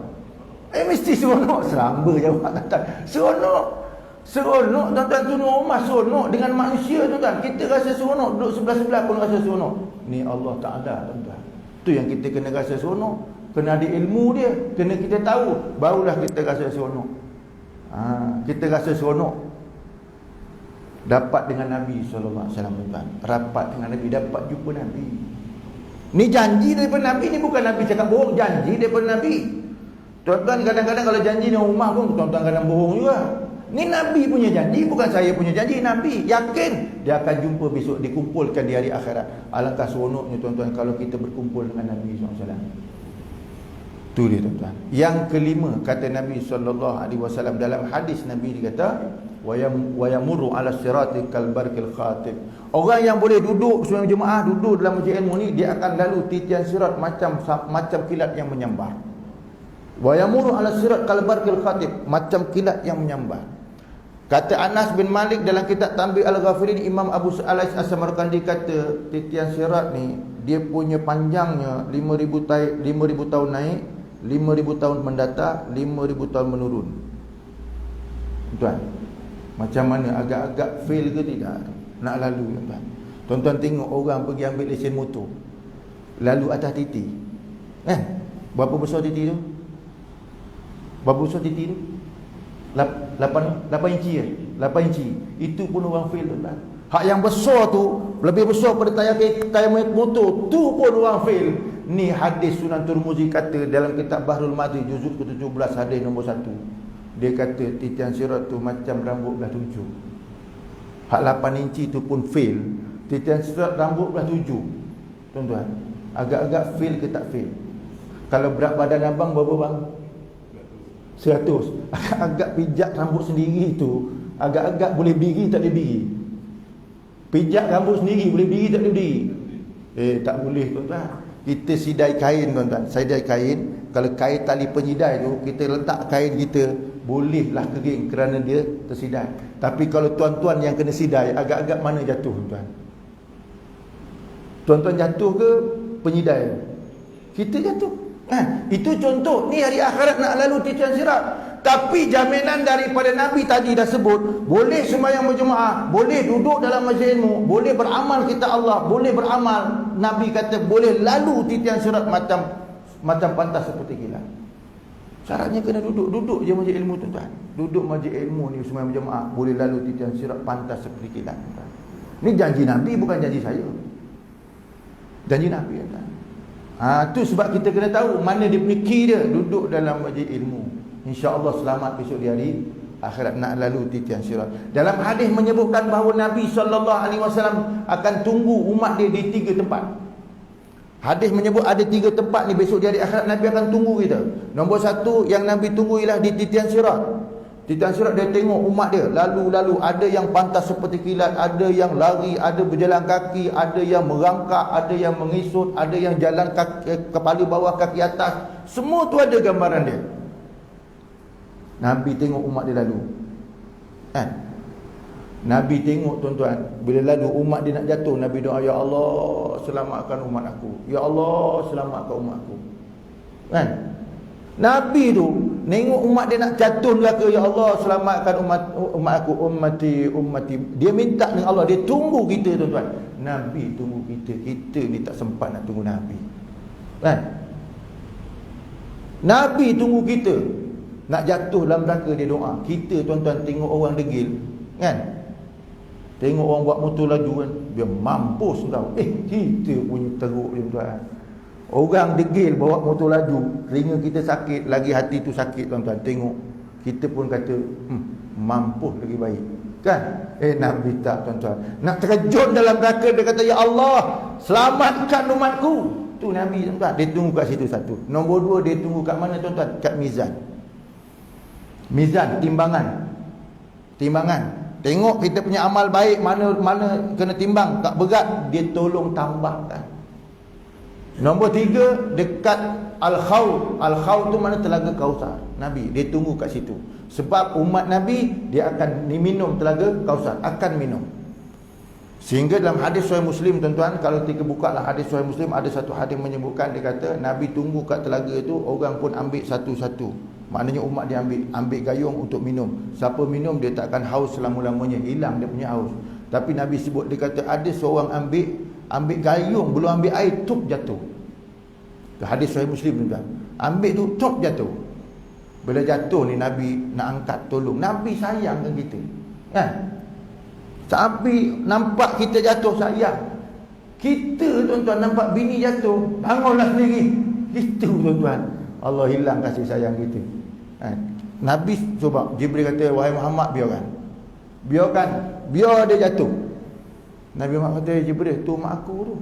Mesti seronok. Seramba jawab kata. Seronok. Seronok, tuan-tuan, tu rumah seronok dengan manusia, tuan-tuan. Kita rasa seronok, duduk sebelah-sebelah pun rasa seronok. Ni Allah Ta'ala, tuan-tuan. Tu yang kita kena rasa seronok. Kena ada ilmu dia, kena kita tahu, barulah kita rasa seronok. Kita rasa seronok dapat dengan Nabi SAW, tuan-tuan. Rapat dengan Nabi, dapat jumpa Nabi. Ni janji daripada Nabi. Ni bukan Nabi cakap bohong, janji daripada Nabi. Tuan-tuan, kadang-kadang kalau janji dengan rumah pun, tuan-tuan kadang bohong juga. Ni Nabi punya janji, bukan saya punya janji. Nabi yakin dia akan jumpa besok, dikumpulkan di hari akhirat. Alangkah seronoknya, tuan-tuan, kalau kita berkumpul dengan Nabi SAW. Tu dia, tuan-tuan. Yang kelima, kata Nabi SAW dalam hadis, Nabi dia kata, wa yamurru ala sirati kal barqil khatib. Orang yang boleh duduk sembahyang jemaah, duduk dalam majlis ilmu ni, dia akan lalu titian sirat macam kilat yang menyambar. Wa yamurru ala sirat kal barqil khatib, macam kilat yang menyambar. Kata Anas bin Malik dalam kitab Tanbih Al-Ghafirin, Imam Abu Sa'alais As-Samarkandi kata, titian sirat ni dia punya panjangnya 5,000 tahun naik, 5,000 tahun mendatar, 5,000 tahun menurun. Tuan, macam mana, agak-agak fail ke tidak nak lalu, tuan? Tuan-tuan tengok orang pergi ambil lesen motor, lalu atas titi, berapa besar titi tu? Berapa besar titi tu? 8 inci ya? 8 inci. Itu pun orang fail tuan. Hak yang besar tu, lebih besar pada tayar motor, tu pun orang fail. Ni hadis Sunan Tirmizi kata dalam kitab Bahrul Madhi juzuk ke-17 hadis nombor 1. Dia kata titian sirat tu macam rambut belah 7. Hak 8 inci tu pun fail. Titian sirat rambut belah 7. Tuan-tuan, agak-agak fail ke tak fail? Kalau berat badan abang berapa bang? 100. Agak-agak pijak rambut sendiri tu, agak-agak boleh biri tak boleh biri. Pijak rambut sendiri boleh biri tak boleh biri. Tak boleh tuan-tuan. Kita sidai kain tuan-tuan. Sidai kain, kalau kain tali penyidai tu, kita letak kain kita, bolehlah kering kerana dia tersidai. Tapi kalau tuan-tuan yang kena sidai, agak-agak mana jatuh tuan-tuan? Tuan-tuan jatuh ke penyidai? Kita jatuh. Itu contoh. Ni hari akhirat nak lalu titian sirat. Tapi jaminan daripada Nabi tadi dah sebut, boleh sembahyang berjemaah, boleh duduk dalam majlis ilmu, boleh beramal kita Allah, boleh beramal. Nabi kata boleh lalu titian sirat macam pantas seperti kilat. Syaratnya kena duduk je majlis ilmu tuan-tuan. Duduk majlis ilmu ni sembahyang berjemaah, boleh lalu titian sirat pantas seperti kilat tuan-tuan. Ni janji Nabi, bukan janji saya. Janji Nabi tuan-tuan. Tu sebab kita kena tahu mana dia punya key dia, duduk dalam majlis ilmu. InsyaAllah selamat besok di hari akhirat, nak lalu titian sirat. Dalam hadis menyebutkan bahawa Nabi SAW akan tunggu umat dia di 3 tempat. Hadis menyebut ada 3 tempat ni besok di hari akhirat Nabi akan tunggu kita. Nombor 1 yang Nabi tunggu ialah di titian sirat. Titian sirat dia tengok umat dia lalu-lalu, ada yang pantas seperti kilat, ada yang lari, ada berjalan kaki, ada yang merangkak, ada yang mengisut, ada yang jalan kaki, kepala bawah kaki atas. Semua tu ada gambaran dia. Nabi tengok umat dia lalu. Nabi tengok tuan-tuan, bila lalu umat dia nak jatuh, Nabi doa, ya Allah selamatkan umat aku, ya Allah selamatkan umat aku. Nabi tu nengok umat dia nak jatuh neraka, ya Allah selamatkan umat aku, ummati. Dia minta dengan Allah, dia tunggu kita tuan-tuan. Nabi tunggu kita. Kita ni tak sempat nak tunggu Nabi. Nabi tunggu kita nak jatuh dalam neraka, dia doa. Kita tuan-tuan tengok orang degil tengok orang buat motor laju dia mampus kau. Kita punya teruk dia tuan. Orang degil bawa motor laju, telinga kita sakit, lagi hati tu sakit tuan-tuan. Tengok kita pun kata mampus lagi baik kan. Nabi tak tuan-tuan, nak terjun dalam neraka, dia kata ya Allah selamatkan umatku. Tu Nabi tuan-tuan. Dia tunggu kat situ satu. Nombor 2, dia tunggu kat mana tuan-tuan? Kat mizan. Mizan, timbangan. Tengok kita punya amal baik mana kena timbang, tak berat, dia tolong tambahkan. Nombor 3, dekat Al-Khawd. Al-Khawd tu mana? Telaga Kausar. Nabi dia tunggu kat situ. Sebab umat Nabi dia akan minum telaga Kausar, akan minum. Sehingga dalam hadis Sahih Muslim tuan-tuan, kalau kita buka lah hadis Sahih Muslim, ada satu hadis menyebutkan, dia kata Nabi tunggu kat telaga tu, orang pun ambil satu-satu. Maknanya umat dia ambil gayung untuk minum. Siapa minum dia tak akan haus selama-lamanya, hilang dia punya haus. Tapi Nabi sebut, dia kata ada seorang ambil gayung, belum ambil air, tup jatuh. Hadis Sahih Muslim tuan-tuan. Ambil tu, tup jatuh. Bila jatuh ni Nabi nak angkat tolong. Nabi sayang kan kita. Sampai nampak kita jatuh sayang. Kita tuan-tuan nampak bini jatuh, bangunlah sendiri. Itu tuan-tuan, Allah hilang kasih sayang kita. Nabi cuba, Jibril kata, wahai Muhammad, biar dia jatuh. Nabi Muhammad kata, Jibril, tu umat aku tu.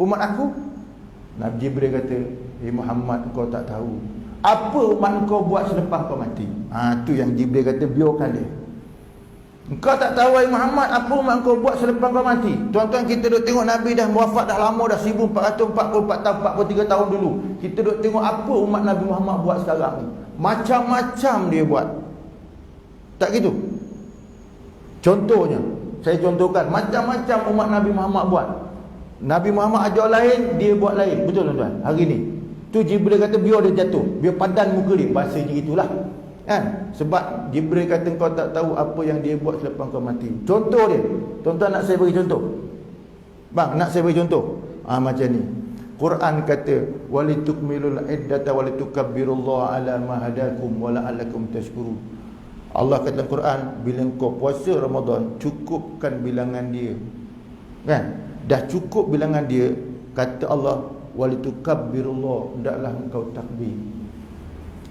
Umat aku? Nabi Jibril kata, Muhammad, kau tak tahu apa umat kau buat selepas kau mati. Tu yang Jibril kata, biarkan dia. Engkau tak tahu wahai Muhammad apa umat kau buat selepas kau mati. Tuan-tuan, kita duk tengok Nabi dah wafat dah lama, dah 1444 tahun, 43 tahun dulu. Kita duk tengok apa umat Nabi Muhammad buat sekarang ni. Macam-macam dia buat. Tak gitu? Contohnya, saya contohkan, macam-macam umat Nabi Muhammad buat. Nabi Muhammad ajar lain, dia buat lain. Betul tuan-tuan? Hari ni tu Jibril kata biar dia jatuh, biar padan muka dia. Bahasa je itulah kan. Sebab Jibril kata kau tak tahu apa yang dia buat selepas kau mati. Contoh dia. Tuan-tuan nak saya bagi contoh? Bang, nak saya bagi contoh? Macam ni. Quran kata walitukmilul iddata walitukabbirullaha ala ma hadakum wa la'allakum tashkurun. Allah kata dalam Quran, bila kau puasa Ramadan, cukupkan bilangan dia. Kan? Dah cukup bilangan dia, kata Allah, walitukabbirullah, hendaklah engkau takbir.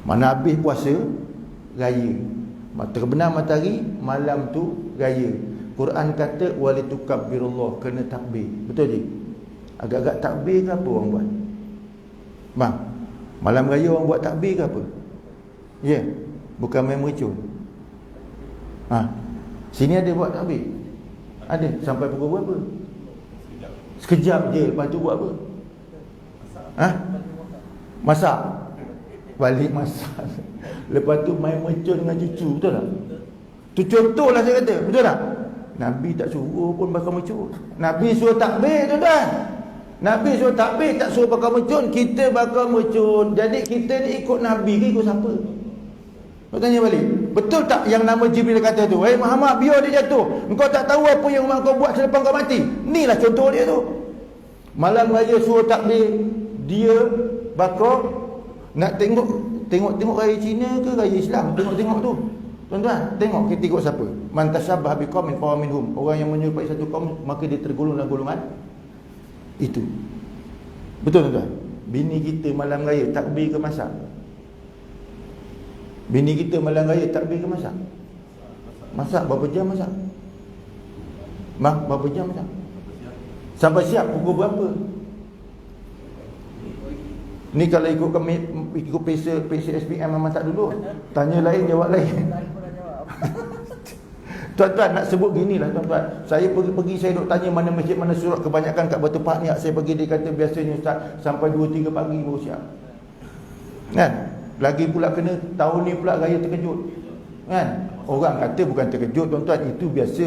Mana habis puasa, raya. Terbenam matahari, malam tu raya. Quran kata walitukabbirullah, kena takbir. Betul je? Agak-agak takbir ke apa orang buat? Bang, malam raya orang buat takbir ke apa? Ya, yeah. Bukan main mercun. Sini ada buat takbir? Ada. Sampai pukul berapa? Sekejap je. Lepas tu buat apa? Masak. Balik masak. Lepas tu main mercun dengan cucu. Betul tak? Tu contohlah saya kata. Betul tak? Nabi tak suruh pun bakar mercun. Nabi suruh takbir, tuan-tuan. Nabi suruh takbir, tak suruh bakar mercun. Kita bakar mercun. Jadi kita ni ikut Nabi ke ikut siapa? Kau tanya balik, betul tak yang nama Jibril kata tu, "Wahai Muhammad, biar dia jatuh. Engkau tak tahu apa yang kau buat selepas kau mati." Inilah contoh dia tu. Malam raya suruh takbir, dia bakar. Nak tengok raya Cina ke raya Islam? Tengok tu. Tuan-tuan, tengok kita ikut siapa? Man tashabbaha biqaumin fahuwa minhum. Orang yang menyerupai satu kaum, maka dia tergolong dalam golongan itu. Betul tuan-tuan? Bini kita malam raya takbir ke masak? Bini kita malam raya takbir ke masak? Masak. Berapa jam masak? Berapa jam masak? Sampai siap pukul berapa? Ni kalau ikut pesa SPM memang tak dulu. Tanya lain, jawab lain. Tuan-tuan, nak sebut ginilah tuan-tuan. Saya pergi saya duk tanya mana masjid, mana surat. Kebanyakan kat Batu Pak ni saya pergi, dia kata biasanya ustaz sampai 2-3 pagi baru siap. Kan? Lagi pula kena tahun ni pula raya terkejut. Kan? Orang kata bukan terkejut tuan-tuan, itu biasa.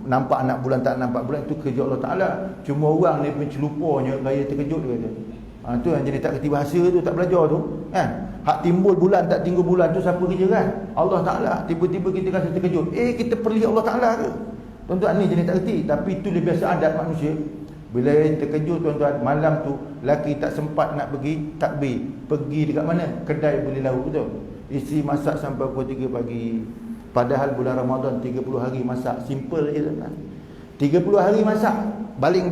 Nampak anak bulan tak nampak bulan, itu kerja Allah Ta'ala. Cuma orang ni pencelupurnya raya terkejut dia kata. Tu yang jadi tak kerti bahasa tu, tak belajar tu. Kan? Hak timbul bulan tak tinggal bulan tu siapa kerja kan? Allah Ta'ala. Tiba-tiba kita rasa terkejut. Kita perli Allah Ta'ala ke? Tuan-tuan ni jenis tak kerti. Tapi itu dia biasa adat manusia. Bila terkejut tuan-tuan, malam tu laki tak sempat nak pergi takbir. Pergi dekat mana? Kedai beli lauk, betul? Isteri masak sampai pukul 3 pagi. Padahal bulan Ramadan 30 hari masak. Simple je tuan-tuan. 30 hari masak. Baling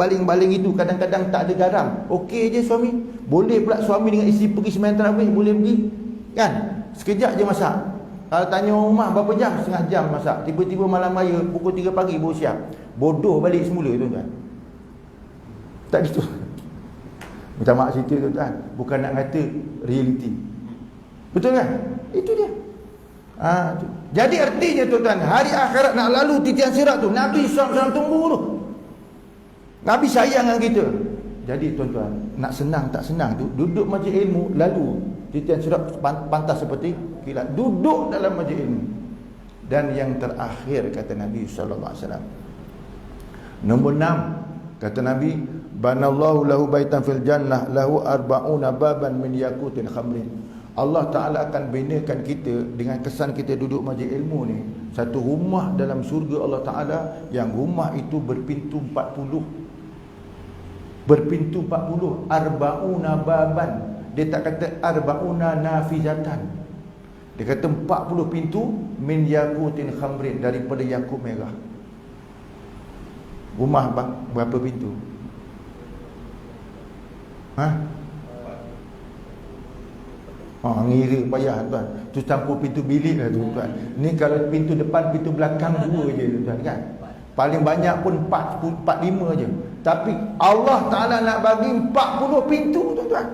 itu kadang-kadang tak ada garam. Okey je suami. Boleh pula suami dengan isteri pergi sembahyang tarawih, boleh pergi. Kan? Sekejap je masak. Kalau tanya rumah berapa jam? Setengah jam masak. Tiba-tiba malam raya pukul 3 pagi baru siap. Bodoh balik semula tuan-tuan. Tak gitu. Minta maaf cerita tuan-tuan, bukan nak kata reality. Betul kan? Itu dia. Jadi artinya tuan-tuan, hari akhirat nak lalu titian sirat tu, Nabi SAW tunggu tu. Nabi sayang dengan kita. Jadi tuan-tuan, nak senang tak senang tu, duduk majlis ilmu, lalu titian sirat pantas seperti kilat. Duduk dalam majlis ilmu. Dan yang terakhir kata Nabi SAW, nombor 6, kata Nabi, banallahu lahu baitan fil jannah lahu arba'una baban min yakutin khamrin. Allah Ta'ala akan binakan kita dengan kesan kita duduk majlis ilmu ni, satu rumah dalam surga Allah Ta'ala, yang rumah itu berpintu 40. Berpintu 40, arba'una baban. Dia tak kata arba'una nafizatan. Dia kata 40 pintu min yakutin khamrin, daripada yakut merah. Rumah berapa pintu? Ngira payah tuan. Tu campur pintu bilik lah tuan. Ni kalau pintu depan, pintu belakang 2 je tuan kan. Paling banyak pun 4-5 je. Tapi Allah Ta'ala nak bagi 40 pintu tuan-tuan.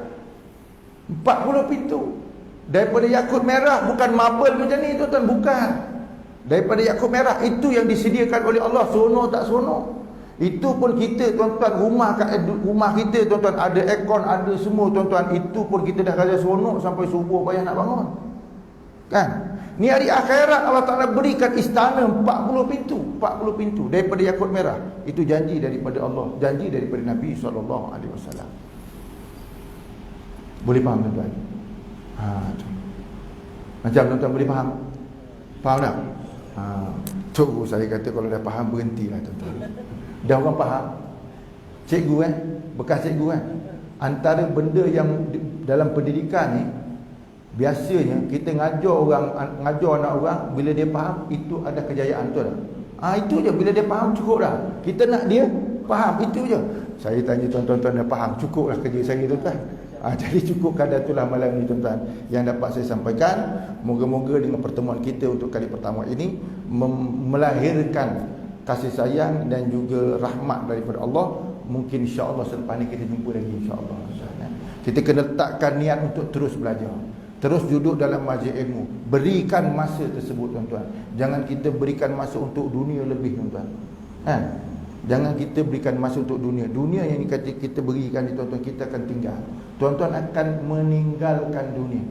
40 pintu. Daripada yakut merah, bukan marble macam ni tuan-tuan, bukan. Daripada yakut merah, itu yang disediakan oleh Allah, seronok tak seronok. Itu pun kita tuan-tuan, rumah kita tuan-tuan ada aircon, ada semua tuan-tuan. Itu pun kita dah rasa seronok sampai subuh payah nak bangun. Kan? Ni hari akhirat Allah Ta'ala berikan istana 40 pintu. 40 pintu daripada yakut merah. Itu janji daripada Allah, janji daripada Nabi SAW. Boleh faham tuan-tuan? Macam tuan-tuan boleh faham? Faham tak? Tu saya kata kalau dah faham berhentilah tuan-tuan. Dah orang faham. Cikgu bekas cikgu antara benda yang dalam pendidikan ni, Biasanya kita ngajar anak orang, bila dia faham itu ada kejayaan tu dah. Itu je, bila dia faham cukup dah. Kita nak dia faham, itu je. Saya tanya tuan-tuan yang faham, cukup lah kerja saya tuan-tuan. Jadi cukup kadar itulah malam ni tuan-tuan yang dapat saya sampaikan. Moga-moga dengan pertemuan kita untuk kali pertama ini melahirkan kasih sayang dan juga rahmat daripada Allah. Mungkin insya-Allah selepas ni kita jumpa lagi insya-Allah. Kita kena letakkan niat untuk terus belajar. Terus duduk dalam majlis ilmu. Berikan masa tersebut tuan-tuan. Jangan kita berikan masa untuk dunia lebih tuan-tuan. Jangan kita berikan masa untuk dunia. Dunia yang kita berikan ni tuan-tuan, kita akan tinggal. Tuan-tuan akan meninggalkan dunia.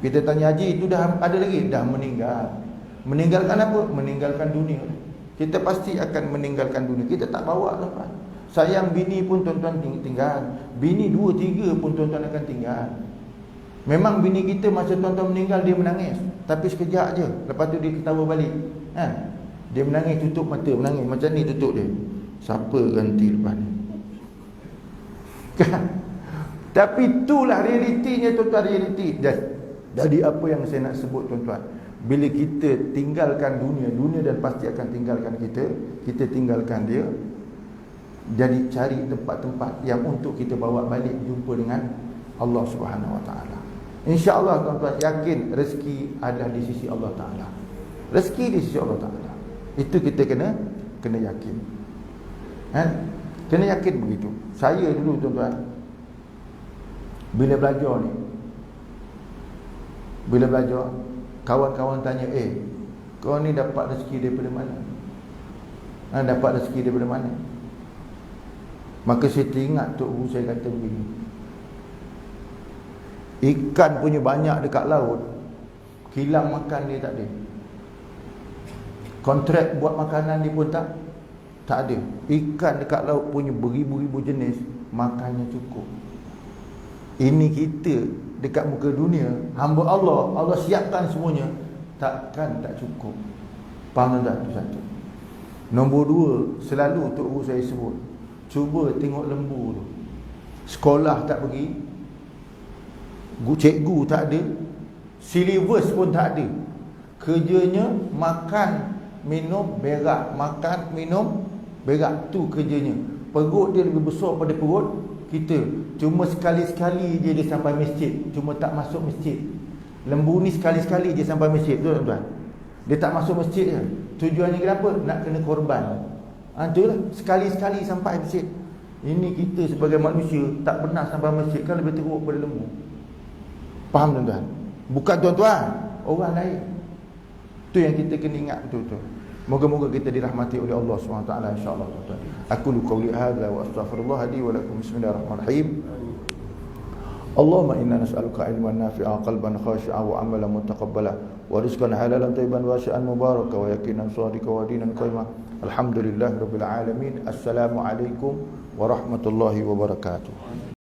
Kita tanya haji itu dah ada lagi? Dah meninggal. Meninggalkan apa? Meninggalkan dunia. Kita pasti akan meninggalkan dunia. Kita tak bawa tuan-tuan. Sayang bini pun tuan-tuan tinggal. Bini 2, 3 pun tuan-tuan akan tinggal. Memang bini kita masa tuan-tuan meninggal dia menangis, tapi sekejap je. Lepas tu dia ketawa balik. Dia menangis, tutup mata, menangis macam ni, tutup dia. Siapa ganti lepas ni? Tapi itulah realitinya tuan-tuan, realiti. Jadi apa yang saya nak sebut tuan-tuan, bila kita tinggalkan dunia dan pasti akan tinggalkan kita tinggalkan dia. Jadi cari tempat-tempat yang untuk kita bawa balik jumpa dengan Allah Subhanahu Wa Taala. InsyaAllah tuan-tuan, yakin rezeki ada di sisi Allah Ta'ala. Rezeki di sisi Allah Ta'ala. Itu kita kena yakin. Kena yakin begitu. Saya dulu tuan-tuan, bila belajar, kawan-kawan tanya, kau ni dapat rezeki daripada mana? Dapat rezeki daripada mana? Maka saya teringat Tok Guru saya kata begini, ikan punya banyak dekat laut, kilang makan dia tak ada. Kontrak buat makanan dia pun tak ada. Ikan dekat laut punya beribu-ribu jenis, makannya cukup. Ini kita dekat muka dunia, hamba Allah siapkan semuanya, takkan tak cukup. Faham tak? Itu satu. Nombor 2, selalu Tok Guru saya sebut, cuba tengok lembu tu. Sekolah tak pergi, cikgu tak ada, syllabus pun tak ada. Kerjanya makan, minum, berak. Makan, minum, berak. Tu kerjanya. Perut dia lebih besar pada perut kita. Cuma sekali-sekali dia sampai masjid, cuma tak masuk masjid. Lembu ni sekali-sekali dia sampai masjid, betul tuan-tuan? Dia tak masuk masjid je. Tujuannya kenapa? Nak kena korban. Itulah, sekali-sekali sampai masjid. Ini kita sebagai manusia tak pernah sampai masjid, kan lebih teruk pada lembu. Faham tuan-tuan? Bukan tuan-tuan, orang lain. Itu yang kita kena ingat betul-betul. Moga-moga kita dirahmati oleh Allah SWT insya-Allah tuan-tuan. Aku qauli hadza wa astaghfirullah li wa lakum. Bismillahirrahmanirrahim. Allahumma inna nas'aluka ilman nafi'a, qalban khashi'a, wa amalan mutaqabbala, wa rizqan halalan tayyiban wasi'an mubaraka, wa yaqinan shadiqa, wa dinan qayyima. Alhamdulillahirabbil alamin. Assalamualaikum warahmatullahi wabarakatuh.